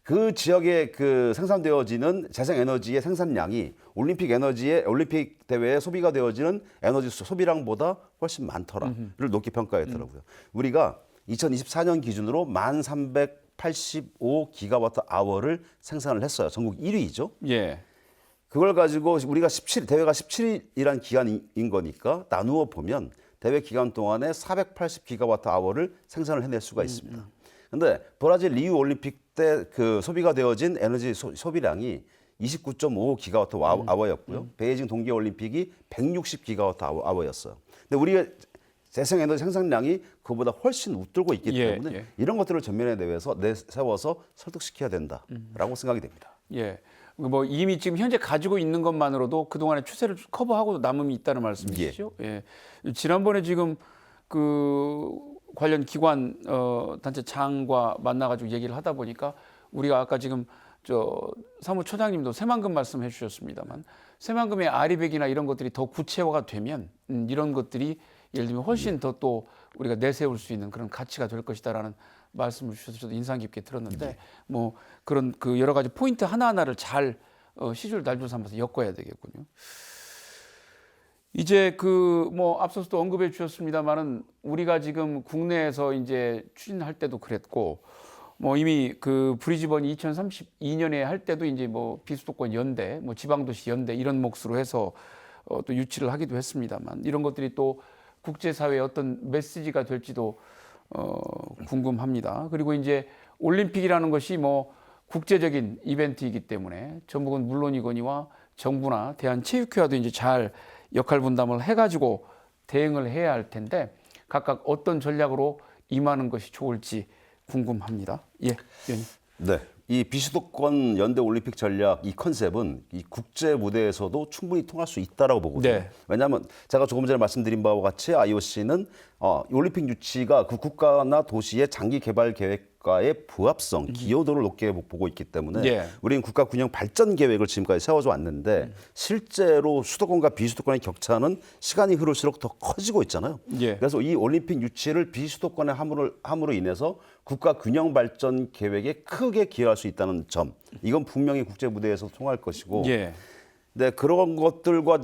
그 지역에 그 생산되어지는 재생에너지의 생산량이 올림픽 대회에 소비가 되어지는 에너지 소비량보다 훨씬 많더라를 높게 평가했더라고요. 우리가 2024년 기준으로 1385기가와트 아워를 생산을 했어요. 전국 1위죠. 예. 그걸 가지고 우리가 대회가 17일이란 기간인 거니까 나누어 보면 대회 기간 동안에 480기가와트 아워를 생산을 해낼 수가 있습니다. 근데 브라질 리우 올림픽 때 그 소비가 되어진 에너지 소비량이 29.5기가와트 아워였고요. 베이징 동계 올림픽이 160기가와트 아워였어요. 근데 우리의 재생에너지 생산량이 그보다 훨씬 웃돌고 있기 때문에 이런 것들을 전면에 내세워서 설득시켜야 된다라고 생각이 됩니다. 예. 뭐 이미 지금 현재 가지고 있는 것만으로도 그동안의 추세를 커버하고 남음이 있다는 말씀이시죠? 예. 지난번에 지금 그 관련 기관 단체 장과 만나가지고 얘기를 하다 보니까 우리가 아까 지금 사무처장님도 새만금 말씀해 주셨습니다만 새만금의 아리백이나 이런 것들이 더 구체화가 되면 이런 것들이 예를 들면 훨씬 더 또 우리가 내세울 수 있는 그런 가치가 될 것이다라는 말씀을 주셔서 저도 인상 깊게 들었는데 뭐 그런 그 여러 가지 포인트 하나하나를 잘 시줄 날줄 삼아서 엮어야 되겠군요. 이제 그 뭐 앞서서 또 언급해 주셨습니다만은 우리가 지금 국내에서 이제 추진할 때도 그랬고 뭐 이미 그 브리즈번이 2032년에 할 때도 이제 뭐 비수도권 연대, 뭐 지방도시 연대 이런 몫으로 해서 또 유치를 하기도 했습니다만 이런 것들이 또 국제사회의 어떤 메시지가 될지도 궁금합니다. 그리고 이제 올림픽이라는 것이 뭐 국제적인 이벤트이기 때문에 전북은 물론이거니와 정부나 대한체육회와도 이제 잘 역할 분담을 해가지고 대응을 해야 할 텐데 각각 어떤 전략으로 임하는 것이 좋을지 궁금합니다. 예, 위원님. 네. 이 비수도권 연대 올림픽 전략 이 컨셉은 이 국제 무대에서도 충분히 통할 수 있다라고 보거든요. 네. 왜냐하면 제가 조금 전에 말씀드린 바와 같이 IOC는 올림픽 유치가 그 국가나 도시의 장기 개발 계획과의 부합성, 기여도를 높게 보고 있기 때문에 예. 우리는 국가 균형 발전 계획을 지금까지 세워져 왔는데 실제로 수도권과 비수도권의 격차는 시간이 흐를수록 더 커지고 있잖아요. 예. 그래서 이 올림픽 유치를 비수도권에 함으로 인해서 국가 균형 발전 계획에 크게 기여할 수 있다는 점, 이건 분명히 국제 무대에서 통할 것이고, 예. 네, 그런 것들과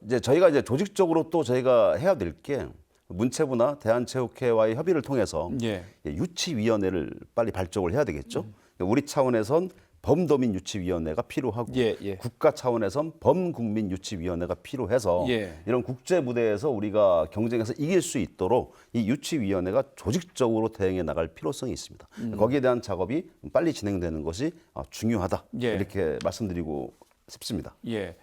이제 저희가 이제 조직적으로 또 저희가 해야 될 게 문체부나 대한체육회와의 협의를 통해서 예. 유치위원회를 빨리 발족을 해야 되겠죠. 우리 차원에선 범도민유치위원회가 필요하고 예, 예. 국가 차원에선 범국민유치위원회가 필요해서 예. 이런 국제 무대에서 우리가 경쟁에서 이길 수 있도록 이 유치위원회가 조직적으로 대응해 나갈 필요성이 있습니다. 거기에 대한 작업이 빨리 진행되는 것이 중요하다. 예. 이렇게 말씀드리고 싶습니다. 예.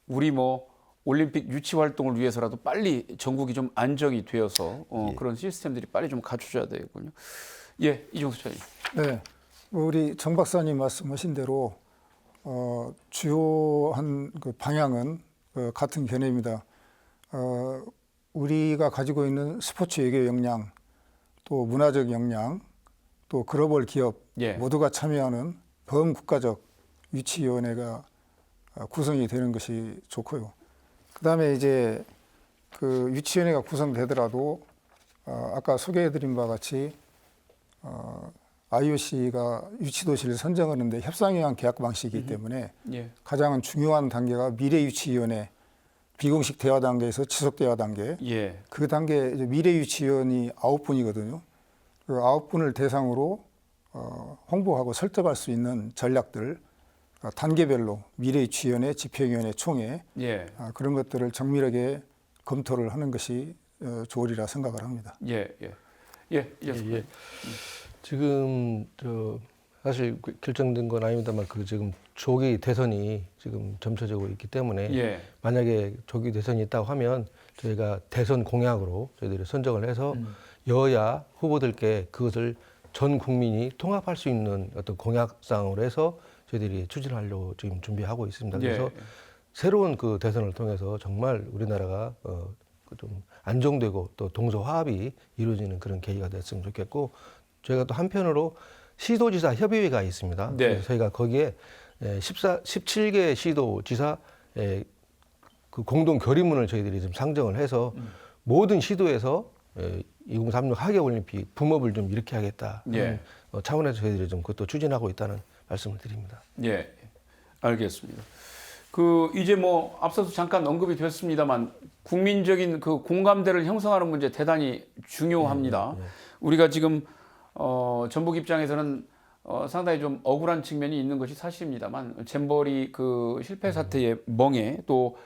우리 뭐 올림픽 유치 활동을 위해서라도 빨리 전국이 좀 안정이 되어서 그런 시스템들이 빨리 좀 갖춰져야 되겠군요. 예, 이종수 차장님. 네, 우리 정 박사님 말씀하신 대로 주요한 그 방향은 같은 견해입니다. 우리가 가지고 있는 스포츠 외교 역량, 또 문화적 역량, 또 글로벌 기업 예. 모두가 참여하는 범국가적 유치위원회가 구성이 되는 것이 좋고요. 그다음에 이제 그 유치위원회가 구성되더라도 아까 소개해드린 바와 같이 IOC가 유치도시를 선정하는데 협상에 의한 계약 방식이기 때문에 예. 가장 중요한 단계가 미래유치위원회 비공식 대화 단계에서 지속 대화 단계. 예. 그 단계 이제 미래유치위원이 9분이거든요. 그 9분을 대상으로 홍보하고 설득할 수 있는 전략들 단계별로 미래유치위원회, 집행위원회, 총회 예. 그런 것들을 정밀하게 검토를 하는 것이 좋으리라 생각을 합니다. 예. 예. 예. 예. 지금 사실 결정된 건 아닙니다만 그 지금 조기 대선이 지금 점쳐지고 있기 때문에 예. 만약에 조기 대선이 있다고 하면 저희가 대선 공약으로 저희들이 선정을 해서 여야 후보들께 그것을 전 국민이 통합할 수 있는 어떤 공약상으로 해서 저희들이 추진하려고 지금 준비하고 있습니다. 그래서 예. 새로운 그 대선을 통해서 정말 우리나라가 좀 안정되고 또 동서화합이 이루어지는 그런 계기가 됐으면 좋겠고, 저희가 또 한편으로 시도지사 협의회가 있습니다. 네. 그래서 저희가 거기에 17개 시도지사 그 공동 결의문을 저희들이 좀 상정을 해서 모든 시도에서 2036 하계올림픽 붐업을 좀 일으켜 야겠다 예. 차원에서 저희들이 좀 그것도 추진하고 있다는 말씀을 드립니다. 예. 알겠습니다. 그 이제 뭐 앞서서 잠깐 언급이 됐습니다만 국민적인 그 공감대를 형성하는 문제 대단히 중요합니다. 우리가 지금 전북 입장에서는 상당히 좀 억울한 측면이 있는 것이 사실입니다만 잼버리 그 실패 사태의 멍에 또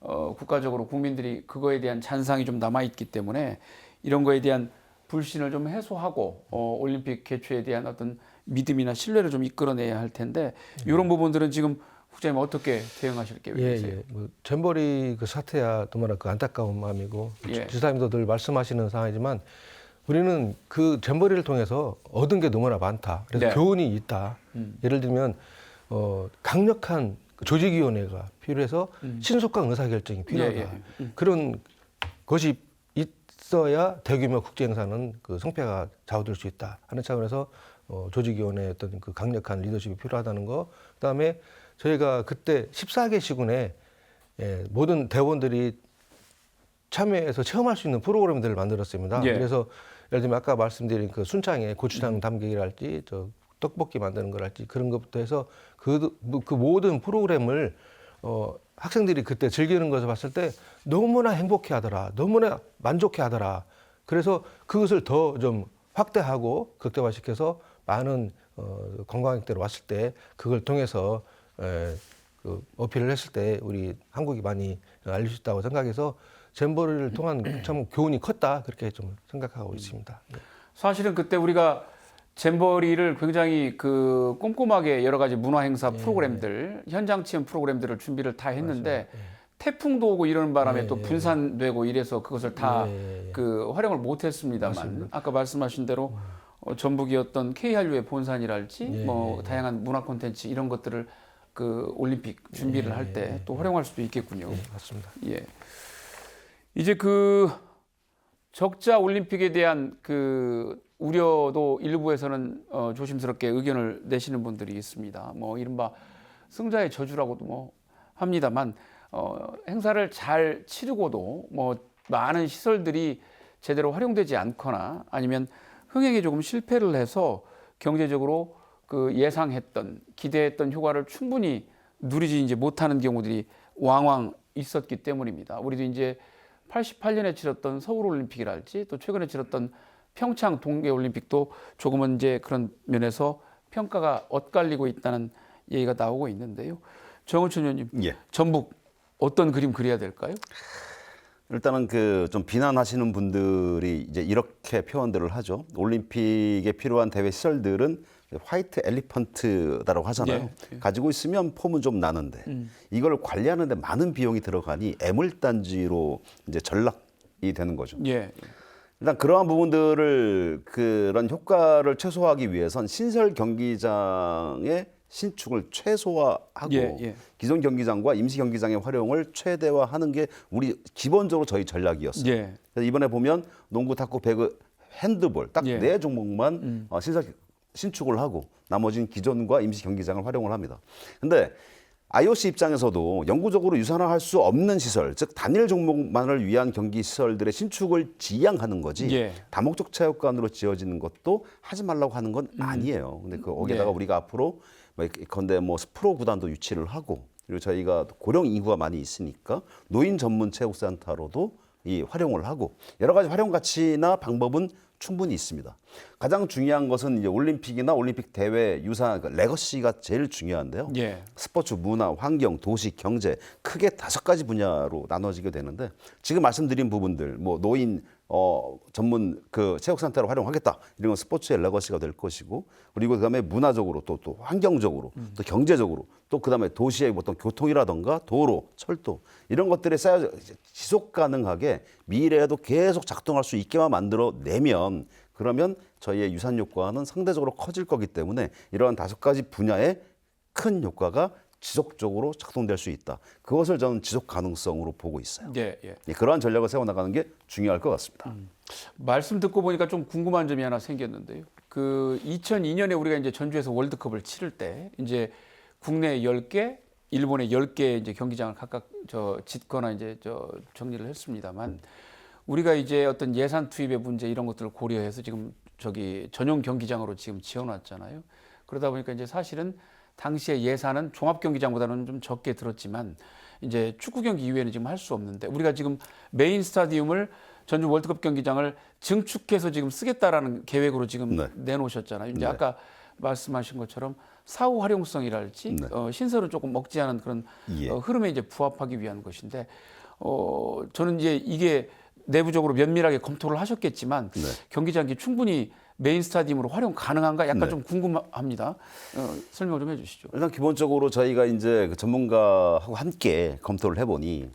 국가적으로 국민들이 그거에 대한 잔상이 좀 남아 있기 때문에 이런 거에 대한 불신을 좀 해소하고 올림픽 개최에 대한 어떤 믿음이나 신뢰를 좀 이끌어내야 할 텐데 이런 부분들은 지금 국장님 어떻게 대응하실 계획이세요? 뭐 잼버리 그 사태야 너무나 그 안타까운 마음이고 예. 지사님도 늘 말씀하시는 상황이지만 우리는 그 잼버리를 통해서 얻은 게 너무나 많다. 그래서 네. 교훈이 있다. 예를 들면 강력한 조직위원회가 필요해서 신속한 의사결정이 필요하다. 그런 것이 있어야 대규모 국제행사는 그 성패가 좌우될 수 있다 하는 차원에서 조직위원회의 어떤 그 강력한 리더십이 필요하다는 거. 그다음에 저희가 그때 14개 시군에 모든 대원들이 참여해서 체험할 수 있는 프로그램들을 만들었습니다. 예. 그래서 예를 들면 아까 말씀드린 그 순창에 고추장 담기랄지 떡볶이 만드는 거랄지 그런 것부터 해서 그 모든 프로그램을 학생들이 그때 즐기는 것을 봤을 때 너무나 행복해 하더라. 너무나 만족해 하더라. 그래서 그것을 더 좀 확대하고 극대화시켜서 많은 관광객들이 왔을 때 그걸 통해서 그 어필을 했을 때 우리 한국이 많이 알릴 수 있다고 생각해서 잼버리를 통한 참 교훈이 컸다 그렇게 좀 생각하고 있습니다. 사실은 그때 우리가 잼버리를 굉장히 그 꼼꼼하게 여러 가지 문화 행사 프로그램들, 현장 체험 프로그램들을 준비를 다 했는데 태풍도 오고 이러는 바람에 또 분산되고 이래서 그것을 다 그 활용을 못 했습니다만 아까 말씀하신 대로 전북이 어떤 K한류의 본산이랄지 뭐 다양한 문화 콘텐츠 이런 것들을 그 올림픽 준비를 할 때 또 활용할 수도 있겠군요. 맞습니다. 예. 이제 그 적자 올림픽에 대한 그 우려도 일부에서는 조심스럽게 의견을 내시는 분들이 있습니다. 뭐 이른바 승자의 저주라고도 뭐 합니다만 행사를 잘 치르고도 뭐 많은 시설들이 제대로 활용되지 않거나 아니면 흥행에 조금 실패를 해서 경제적으로 그 예상했던 기대했던 효과를 충분히 누리지 이제 못하는 경우들이 왕왕 있었기 때문입니다. 우리도 이제 88년에 치렀던 서울올림픽이랄지 또 최근에 치렀던 평창 동계올림픽도 조금은 이제 그런 면에서 평가가 엇갈리고 있다는 얘기가 나오고 있는데요. 정은천 의원님, 예. 전북 어떤 그림 그려야 될까요? 일단은 그 좀 비난하시는 분들이 이제 이렇게 표현들을 하죠. 올림픽에 필요한 대회 시설들은 화이트 엘리펀트다라고 하잖아요. 예. 가지고 있으면 폼은 좀 나는데 이걸 관리하는데 많은 비용이 들어가니 애물단지로 이제 전락이 되는 거죠. 예. 일단 그러한 부분들을 그런 효과를 최소화하기 위해선 신설 경기장의 신축을 최소화하고 기존 경기장과 임시 경기장의 활용을 최대화하는 게 우리 기본적으로 저희 전략이었어요. 예. 그래서 이번에 보면 농구, 탁구, 배구, 핸드볼 딱 네 종목만 신축을 하고 나머지는 기존과 임시 경기장을 활용을 합니다. 근데 IOC 입장에서도 영구적으로 유산화할 수 없는 시설, 즉 단일 종목만을 위한 경기 시설들의 신축을 지향하는 거지 다목적 체육관으로 지어지는 것도 하지 말라고 하는 건 아니에요. 근데 거기다가 우리가 앞으로 건대 뭐 프로 구단도 유치를 하고 그리고 저희가 고령 인구가 많이 있으니까 노인 전문 체육센터로도 이 활용을 하고 여러 가지 활용 가치나 방법은 충분히 있습니다. 가장 중요한 것은 이제 올림픽이나 올림픽 대회 유산 레거시가 제일 중요한데요. 스포츠, 문화, 환경, 도시, 경제 크게 5가지 분야로 나눠지게 되는데 지금 말씀드린 부분들 뭐 노인 전문 그 체육센터를 활용하겠다 이런 건 스포츠의 레거시가 될 것이고 그리고 그다음에 문화적으로 또 환경적으로 또 경제적으로 또 그다음에 도시의 어떤 교통이라던가 도로, 철도 이런 것들에 쌓여 지속 가능하게 미래에도 계속 작동할 수 있게만 만들어 내면 그러면 저희의 유산 효과는 상대적으로 커질 거기 때문에 이러한 5가지 분야의 큰 효과가 지속적으로 작동될 수 있다. 그것을 저는 지속 가능성으로 보고 있어요. 그러한 전략을 세워나가는 게 중요할 것 같습니다. 말씀 듣고 보니까 좀 궁금한 점이 하나 생겼는데요. 그 2002년에 우리가 이제 전주에서 월드컵을 치를 때 이제 국내 10개, 일본에 10개 이제 경기장을 각각 짓거나 이제 정리를 했습니다만 우리가 이제 어떤 예산 투입의 문제 이런 것들을 고려해서 지금 전용 경기장으로 지금 지어놨잖아요. 그러다 보니까 이제 사실은 당시에 예산은 종합 경기장보다는 좀 적게 들었지만 이제 축구 경기 이외에는 지금 할 수 없는데 우리가 지금 메인 스타디움을 전주 월드컵 경기장을 증축해서 지금 쓰겠다라는 계획으로 지금 내놓으셨잖아요. 이제 아까 말씀하신 것처럼 사후 활용성이랄지 신설은 조금 먹지 않은 그런 흐름에 이제 부합하기 위한 것인데 저는 이제 이게 내부적으로 면밀하게 검토를 하셨겠지만 경기장이 충분히 메인 스타디움으로 활용 가능한가 약간 좀 궁금합니다. 설명 좀 해주시죠. 일단 기본적으로 저희가 이제 그 전문가하고 함께 검토를 해보니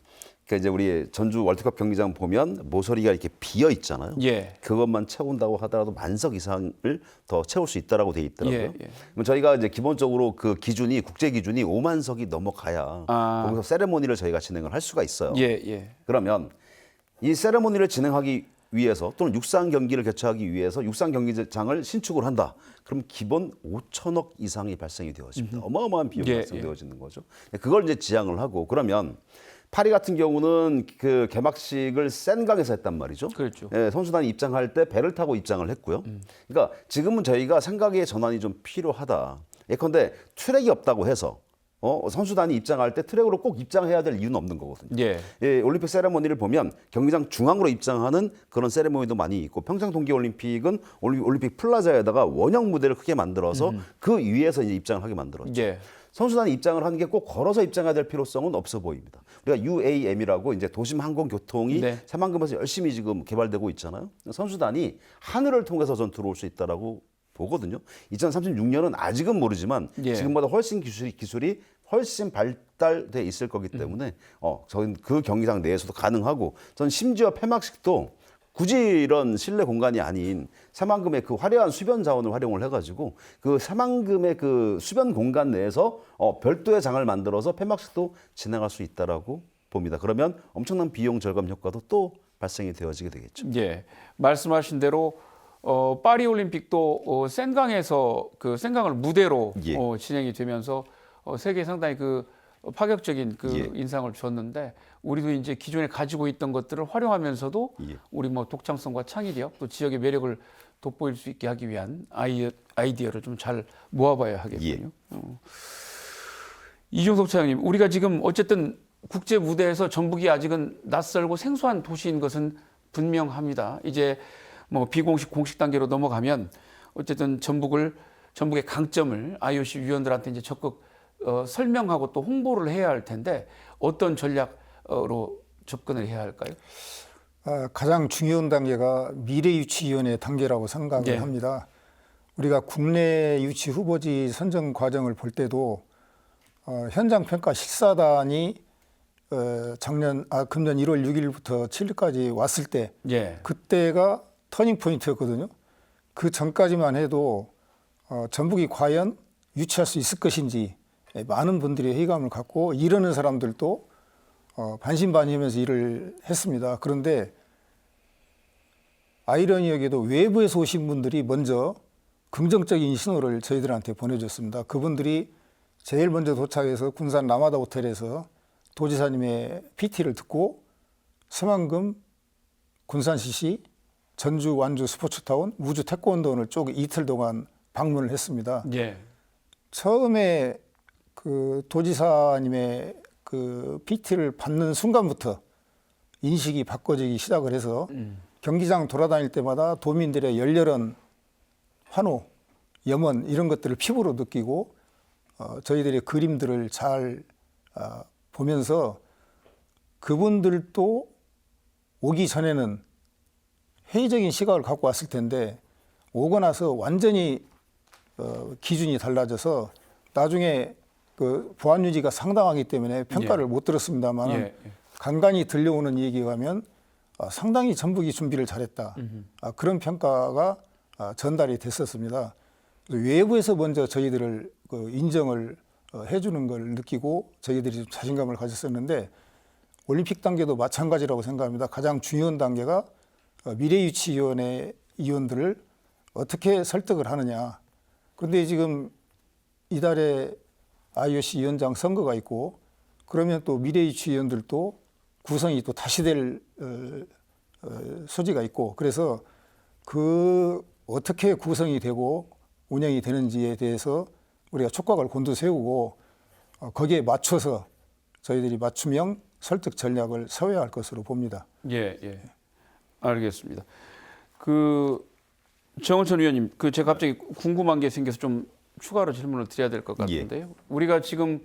그러니까 이제 우리 전주 월드컵 경기장 보면 모서리가 이렇게 비어 있잖아요. 그것만 채운다고 하더라도 만석 이상을 더 채울 수 있다라고 돼 있더라고요. 그럼 저희가 이제 기본적으로 그 기준이 국제 기준이 5만석이 넘어가야 거기서 세레모니를 저희가 진행을 할 수가 있어요. 그러면 이 세레모니를 진행하기 위해서 또는 육상 경기를 개최하기 위해서 육상 경기장을 신축을 한다. 그럼 기본 5천억 이상이 발생이 되어집니다. 어마어마한 비용이 발생되어지는 거죠. 그걸 이제 지향을 하고 그러면 파리 같은 경우는 그 개막식을 센강에서 했단 말이죠. 그렇죠. 선수단이 입장할 때 배를 타고 입장을 했고요. 그러니까 지금은 저희가 생각의 전환이 좀 필요하다. 예컨대 트랙이 없다고 해서 선수단이 입장할 때 트랙으로 꼭 입장해야 될 이유는 없는 거거든요. 올림픽 세레모니를 보면 경기장 중앙으로 입장하는 그런 세레모니도 많이 있고 평창 동계올림픽은 올림픽 플라자에다가 원형 무대를 크게 만들어서 그 위에서 이제 입장을 하게 만들었죠. 선수단이 입장을 하는 게 꼭 걸어서 입장해야 될 필요성은 없어 보입니다. 우리가 UAM이라고 이제 도심 항공 교통이 새만금에서 열심히 지금 개발되고 있잖아요. 선수단이 하늘을 통해서 전투를 올 수 있다라고 보거든요. 2036년은 아직은 모르지만 지금보다 훨씬 기술이 훨씬 발달돼 있을 거기 때문에 저는 그 경기장 내에서도 가능하고 저는 심지어 폐막식도 굳이 이런 실내 공간이 아닌 새만금의 그 화려한 수변 자원을 활용을 해가지고 그 새만금의 그 수변 공간 내에서 별도의 장을 만들어서 폐막식도 진행할 수 있다라고 봅니다. 그러면 엄청난 비용 절감 효과도 또 발생이 되어지게 되겠죠. 예, 말씀하신 대로 파리 올림픽도 센강에서 그 센강을 무대로 예. 진행이 되면서 세계에 상당히 그 파격적인 그 예. 인상을 줬는데 우리도 이제 기존에 가지고 있던 것들을 활용하면서도 예. 우리 뭐 독창성과 창의력 또 지역의 매력을 돋보일 수 있게 하기 위한 아이디어를 좀 잘 모아봐야 하겠군요. 예. 이중섭 차장님, 우리가 지금 어쨌든 국제 무대에서 전북이 아직은 낯설고 생소한 도시인 것은 분명합니다. 이제 뭐 비공식 공식 단계로 넘어가면 어쨌든 전북의 강점을 IOC 위원들한테 이제 적극 설명하고 또 홍보를 해야 할 텐데 어떤 전략으로 접근을 해야 할까요? 가장 중요한 단계가 미래유치위원회 단계라고 생각을 네. 합니다. 우리가 국내 유치 후보지 선정 과정을 볼 때도 현장 평가 실사단이 금년 1월 6일부터 7일까지 왔을 때 예. 그때가 터닝 포인트였거든요. 그 전까지만 해도 전북이 과연 유치할 수 있을 것인지 많은 분들이 회의감을 갖고 이러는 사람들도 반신반의하면서 일을 했습니다. 그런데 아이러니하게도 외부에서 오신 분들이 먼저 긍정적인 신호를 저희들한테 보내줬습니다. 그분들이 제일 먼저 도착해서 군산 라마다 호텔에서 도지사님의 PT를 듣고 새만금, 군산 CC, 전주, 완주 스포츠타운, 우주 태권도원을 쭉 이틀 동안 방문을 했습니다. 예. 처음에 그 도지사님의 그 PT를 받는 순간부터 인식이 바꿔지기 시작을 해서 경기장 돌아다닐 때마다 도민들의 열렬한 환호, 염원 이런 것들을 피부로 느끼고 저희들의 그림들을 잘 보면서 그분들도 오기 전에는 회의적인 시각을 갖고 왔을 텐데 오고 나서 완전히 기준이 달라져서 나중에 그 보안 유지가 상당하기 때문에 평가를 못 들었습니다만 간간히 들려오는 얘기가 하면 상당히 전북이 준비를 잘했다. 그런 평가가 전달이 됐었습니다. 외부에서 먼저 저희들을 인정을 해주는 걸 느끼고 저희들이 좀 자신감을 가졌었는데 올림픽 단계도 마찬가지라고 생각합니다. 가장 중요한 단계가 미래유치위원회 위원들을 어떻게 설득을 하느냐. 그런데 지금 이달에 IOC 위원장 선거가 있고 그러면 또 미래유치위원들도 구성이 또 다시 될 소지가 있고 그래서 그 어떻게 구성이 되고 운영이 되는지에 대해서 우리가 촉각을 곤두세우고 거기에 맞춰서 저희들이 맞춤형 설득 전략을 세워야 할 것으로 봅니다. 예, 예. 알겠습니다. 정원천 의원님, 제가 갑자기 궁금한 게 생겨서 좀 추가로 질문을 드려야 될 것 같은데요. 우리가 지금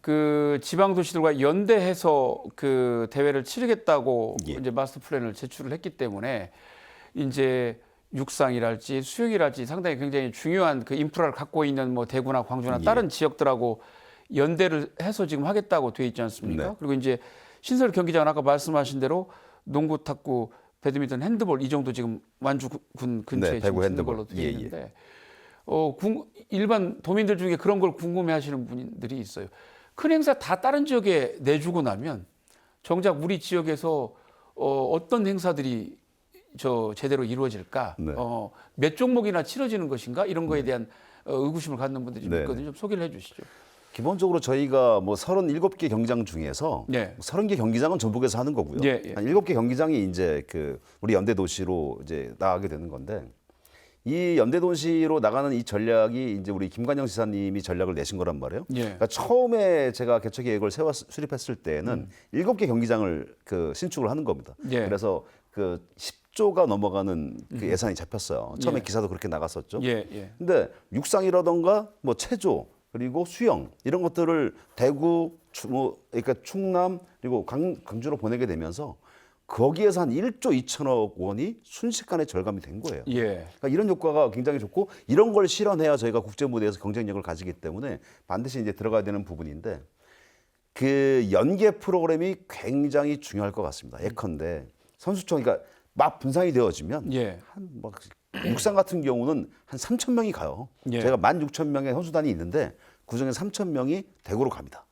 그 지방 도시들과 연대해서 그 대회를 치르겠다고 이제 마스터 플랜을 제출을 했기 때문에 이제 육상이랄지 수영이랄지 상당히 굉장히 중요한 그 인프라를 갖고 있는 뭐 대구나 광주나 다른 지역들하고 연대를 해서 지금 하겠다고 돼 있지 않습니까? 네. 그리고 이제 신설 경기장은 아까 말씀하신 대로 농구, 탁구, 배드민턴, 핸드볼 이 정도 지금 완주군 근처에 지금 있는 걸로 되어 있는데 일반 도민들 중에 그런 걸 궁금해하시는 분들이 있어요. 큰 행사 다 다른 지역에 내주고 나면 정작 우리 지역에서 어떤 행사들이 제대로 이루어질까? 네. 몇 종목이나 치러지는 것인가? 이런 거에 대한 의구심을 갖는 분들이 좀 있거든요. 좀 소개를 해주시죠. 기본적으로 저희가 뭐 37개 경기장 중에서 30개 경기장은 전북에서 하는 거고요. 한 7개 경기장이 이제 우리 연대 도시로 이제 나가게 되는 건데 이 연대 도시로 나가는 이 전략이 이제 우리 김관영 지사님이 전략을 내신 거란 말이에요. 그러니까 처음에 제가 개최 계획을 수립했을 때는 7개 경기장을 신축을 하는 겁니다. 그래서 10조가 넘어가는 그 예산이 잡혔어요. 처음에 기사도 그렇게 나갔었죠. 근데 육상이라던가 뭐 체조 그리고 수영 이런 것들을 대구, 그러니까 충남 그리고 광주로 보내게 되면서 거기에서 한 1조 2천억 원이 순식간에 절감이 된 거예요. 그러니까 이런 효과가 굉장히 좋고 이런 걸 실현해야 저희가 국제 무대에서 경쟁력을 가지기 때문에 반드시 이제 들어가야 되는 부분인데 그 연계 프로그램이 굉장히 중요할 것 같습니다. 예컨대 선수촌, 그러니까 막 분산이 되어지면 예. 한막 육상 같은 경우는 한 3,000명이 가요. 예. 제가 16,000명의 선수단이 있는데 그중에 3,000명이 대구로 갑니다.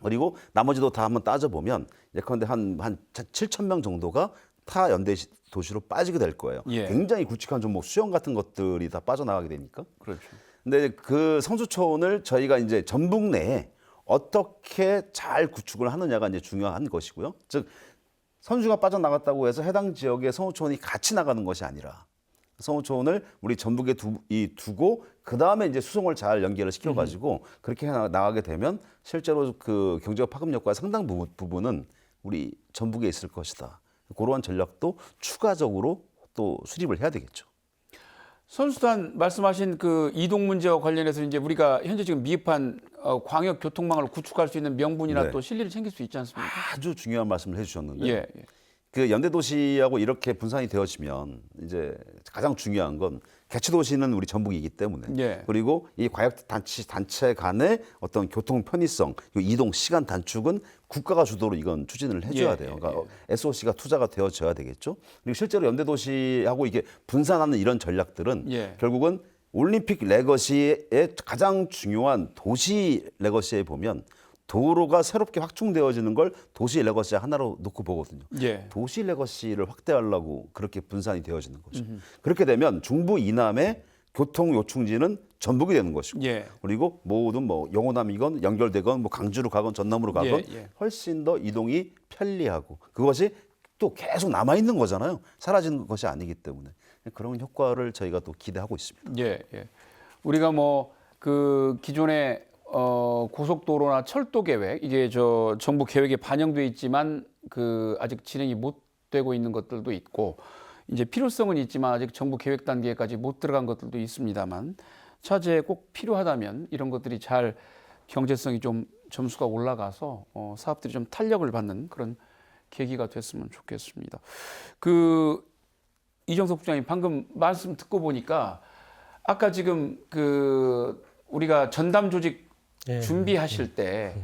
그리고 나머지도 다 한번 따져보면 예컨대 한 7,000명 정도가 타 연대 도시로 빠지게 될 거예요. 예. 굉장히 굵직한 종목 수영 같은 것들이 다 빠져나가게 되니까. 그렇죠. 근데 그 선수촌을 저희가 이제 전북 내에 어떻게 잘 구축을 하느냐가 이제 중요한 것이고요. 즉 선수가 빠져나갔다고 해서 해당 지역의 선수촌이 같이 나가는 것이 아니라 선수촌을 우리 전북에 두고 그 다음에 이제 수송을 잘 연결을 시켜가지고 그렇게 나가게 되면 실제로 그 경제적 파급 효과의 상당 부분은 우리 전북에 있을 것이다. 그러한 전략도 추가적으로 또 수립을 해야 되겠죠. 선수단 말씀하신 그 이동 문제와 관련해서 이제 우리가 현재 지금 미흡한 광역 교통망을 구축할 수 있는 명분이나 네. 또 실리를 챙길 수 있지 않습니까? 아주 중요한 말씀을 해주셨는데 예. 그 연대 도시하고 이렇게 분산이 되어지면 이제 가장 중요한 건 개최 도시는 우리 전북이기 때문에 예. 그리고 이 광역 단체 간의 어떤 교통 편의성, 이동 시간 단축은 국가가 주도로 이건 추진을 해줘야 예, 돼요. 예, 그러니까 SOC가 투자가 되어져야 되겠죠. 그리고 실제로 연대 도시하고 이게 분산하는 이런 전략들은 예. 결국은 올림픽 레거시의 가장 중요한 도시 레거시에 보면 도로가 새롭게 확충되어지는 걸 도시 레거시 하나로 놓고 보거든요. 예. 도시 레거시를 확대하려고 그렇게 분산이 되어지는 거죠. 그렇게 되면 중부 이남의 교통 요충지는 전북이 되는 것이고 예. 그리고 모든 뭐 영호남이건 연결되건 뭐 강주로 가건 전남으로 가건 예, 예. 훨씬 더 이동이 편리하고 그것이 또 계속 남아 있는 거잖아요. 사라지는 것이 아니기 때문에 그런 효과를 저희가 또 기대하고 있습니다. 예. 예. 우리가 뭐 그 기존의 고속도로나 철도 계획 이게 저 정부 계획에 반영돼 있지만 그 아직 진행이 못 되고 있는 것들도 있고 이제 필요성은 있지만 아직 정부 계획 단계까지 못 들어간 것들도 있습니다만 차제에 꼭 필요하다면 이런 것들이 잘 경제성이 좀 점수가 올라가서 사업들이 좀 탄력을 받는 그런 계기가 됐으면 좋겠습니다. 그 이정석 부장님 방금 말씀 듣고 보니까 아까 지금 그 우리가 전담 조직 준비하실 때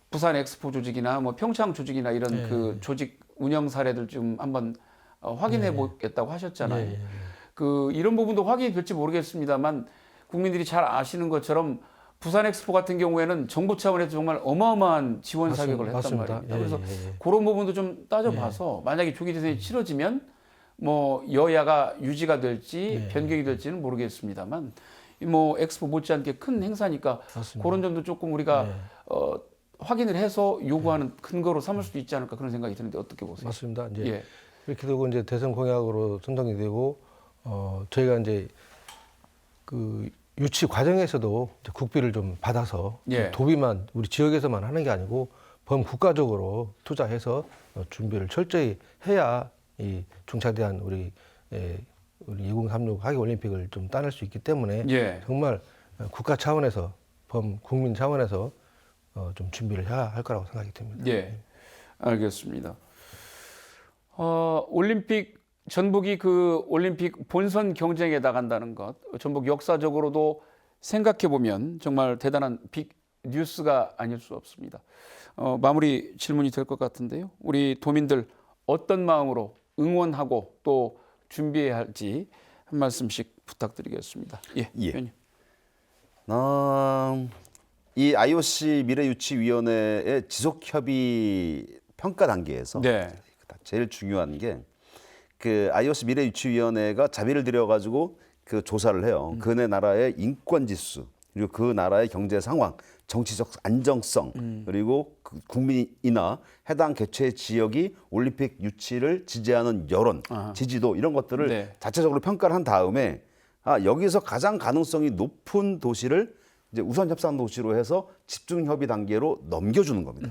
부산 엑스포 조직이나 뭐 평창 조직이나 이런 그 조직 운영 사례들 좀 한번 확인해 보겠다고 하셨잖아요. 그 이런 부분도 확인이 될지 모르겠습니다만 국민들이 잘 아시는 것처럼 부산 엑스포 같은 경우에는 정부 차원에서 정말 어마어마한 지원 사격을 했단 맞습니다. 말입니다. 그래서 그런 부분도 좀 따져봐서 만약에 조기 대선이 치러지면 뭐 여야가 유지가 될지 변경이 될지는 모르겠습니다만 뭐 엑스포 못지않게 큰 행사니까 맞습니다. 그런 점도 조금 우리가 확인을 해서 요구하는 근거로 삼을 수도 있지 않을까 그런 생각이 드는데 어떻게 보세요? 맞습니다. 이제 예. 이렇게 되고 이제 대선 공약으로 선정이 되고 저희가 이제 그 유치 과정에서도 이제 국비를 좀 받아서 예. 도비만 우리 지역에서만 하는 게 아니고 범국가적으로 투자해서 준비를 철저히 해야 이 중차대한 우리 2036 하계 올림픽을 좀 따낼 수 있기 때문에 예. 정말 국가 차원에서 범국민 차원에서 좀 준비를 해야 할 거라고 생각이 듭니다. 예, 알겠습니다. 올림픽 전북이 그 올림픽 본선 경쟁에 나간다는 것, 전북 역사적으로도 생각해 보면 정말 대단한 빅 뉴스가 아닐 수 없습니다. 마무리 질문이 될 것 같은데요. 우리 도민들 어떤 마음으로 응원하고 또 준비해야 할지 한 말씀씩 부탁드리겠습니다. 예, 예. 의원님. 이 IOC 미래유치위원회의 지속협의 평가 단계에서 네. 제일 중요한 게 그 IOC 미래유치위원회가 자비를 들여가지고 그 조사를 해요. 그네 나라의 인권 지수 그리고 그 나라의 경제 상황, 정치적 안정성 그리고 그 국민이나 해당 개최 지역이 올림픽 유치를 지지하는 여론, 지지도 이런 것들을 네. 자체적으로 평가를 한 다음에 여기서 가장 가능성이 높은 도시를 이제 우선 협상 도시로 해서 집중 협의 단계로 넘겨주는 겁니다.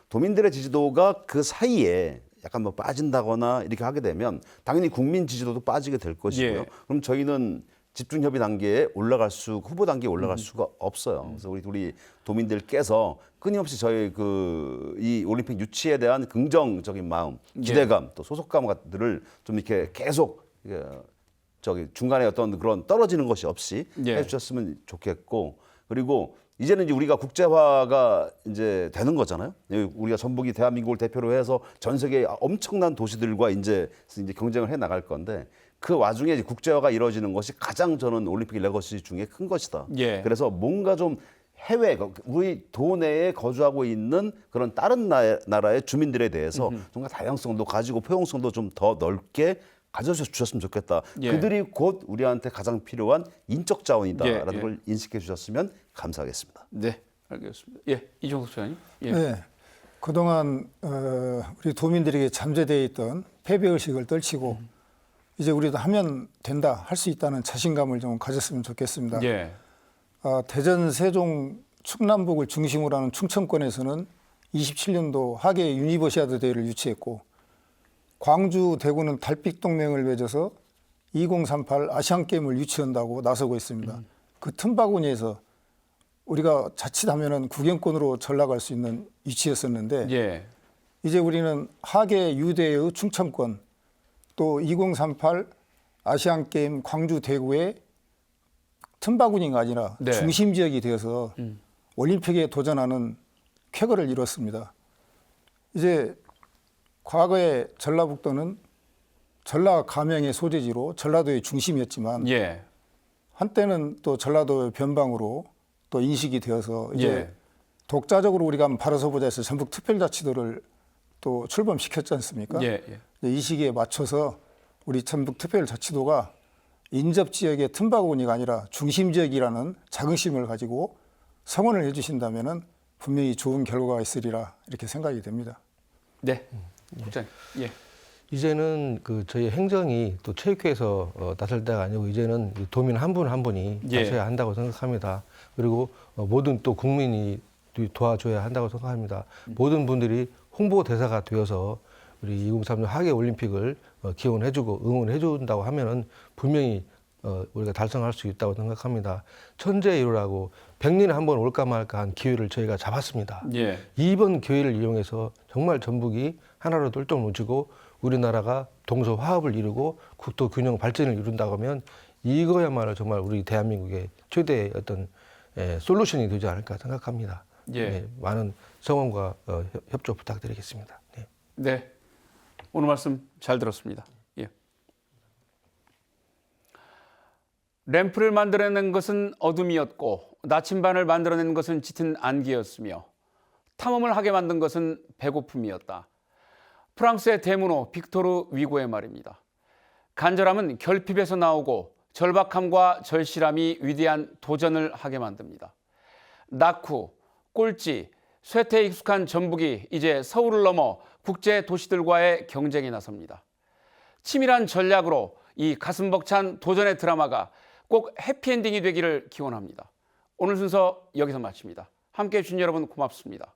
도민들의 지지도가 그 사이에 약간 뭐 빠진다거나 이렇게 하게 되면 당연히 국민 지지도도 빠지게 될 것이고요. 예. 그럼 저희는 집중 협의 단계에 후보 단계에 올라갈 수가 없어요. 그래서 우리 도민들께서 끊임없이 저희 이 올림픽 유치에 대한 긍정적인 마음, 기대감, 또 소속감들을 좀 이렇게 계속 중간에 어떤 그런 떨어지는 것이 없이 해주셨으면 좋겠고, 그리고 이제는 이제 우리가 국제화가 이제 되는 거잖아요. 우리가 전북이 대한민국을 대표로 해서 전 세계 엄청난 도시들과 이제 경쟁을 해 나갈 건데 그 와중에 이제 국제화가 이루어지는 것이 가장 저는 올림픽 레거시 중에 큰 것이다. 예. 그래서 뭔가 좀 해외, 우리 도내에 거주하고 있는 그런 다른 나라의 주민들에 대해서 뭔가 다양성도 가지고 포용성도 좀 더 넓게 가져주셨으면 좋겠다. 예. 그들이 곧 우리한테 가장 필요한 인적 자원이다라는 예. 걸 인식해 주셨으면 감사하겠습니다. 네, 알겠습니다. 예, 이종석 소장님. 예. 네. 그동안 우리 도민들에게 잠재되어 있던 패배의식을 떨치고 이제 우리도 하면 된다, 할 수 있다는 자신감을 좀 가졌으면 좋겠습니다. 예. 대전, 세종, 충남북을 중심으로 하는 충청권에서는 27년도 하계 유니버시아드 대회를 유치했고 광주, 대구는 달빛 동맹을 맺어서 2038 아시안게임을 유치한다고 나서고 있습니다. 그 틈바구니에서 우리가 자칫하면은 구경권으로 전락할 수 있는 위치였었는데 예. 이제 우리는 하계 유대의 충청권 또 2038 아시안게임 광주, 대구의 틈바구니가 아니라 네. 중심 지역이 되어서 올림픽에 도전하는 쾌거를 이뤘습니다. 이제 과거에 전라북도는 전라 가명의 소재지로 전라도의 중심이었지만 예. 한때는 또 전라도의 변방으로 또 인식이 되어서 이제 예. 독자적으로 우리가 한번 바라서 보자 해서 전북 특별자치도를 또 출범시켰지 않습니까? 예. 예. 이 시기에 맞춰서 우리 전북 특별자치도가 인접 지역의 틈바구니가 아니라 중심 지역이라는 자긍심을 가지고 성원을 해주신다면은 분명히 좋은 결과가 있으리라 이렇게 생각이 됩니다. 네. 국장님. 예. 이제는 그 저희 행정이 또 체육회에서 나설 때가 아니고 이제는 이 도민 한 분 한 분이 예. 나서야 한다고 생각합니다. 그리고 모든 또 국민이 도와줘야 한다고 생각합니다. 모든 분들이 홍보 대사가 되어서 우리 2030 하계 올림픽을 기원해주고 응원해준다고 하면은 분명히 우리가 달성할 수 있다고 생각합니다. 천재일호라고 100년에 한 번 올까 말까 한 기회를 저희가 잡았습니다. 예. 이번 기회를 이용해서 정말 전북이 하나로 똘똘 뭉치고 우리나라가 동서 화합을 이루고 국토 균형 발전을 이룬다고 하면 이거야말로 정말 우리 대한민국의 최대의 어떤 솔루션이 되지 않을까 생각합니다. 예. 네, 많은 성원과 협조 부탁드리겠습니다. 네. 네. 오늘 말씀 잘 들었습니다. 예. 램프를 만들어낸 것은 어둠이었고 나침반을 만들어낸 것은 짙은 안개였으며 탐험을 하게 만든 것은 배고픔이었다. 프랑스의 대문호 빅토르 위고의 말입니다. 간절함은 결핍에서 나오고 절박함과 절실함이 위대한 도전을 하게 만듭니다. 낙후, 꼴찌, 쇠퇴에 익숙한 전북이 이제 서울을 넘어 국제 도시들과의 경쟁에 나섭니다. 치밀한 전략으로 이 가슴 벅찬 도전의 드라마가 꼭 해피엔딩이 되기를 기원합니다. 오늘 순서 여기서 마칩니다. 함께해 주신 여러분 고맙습니다.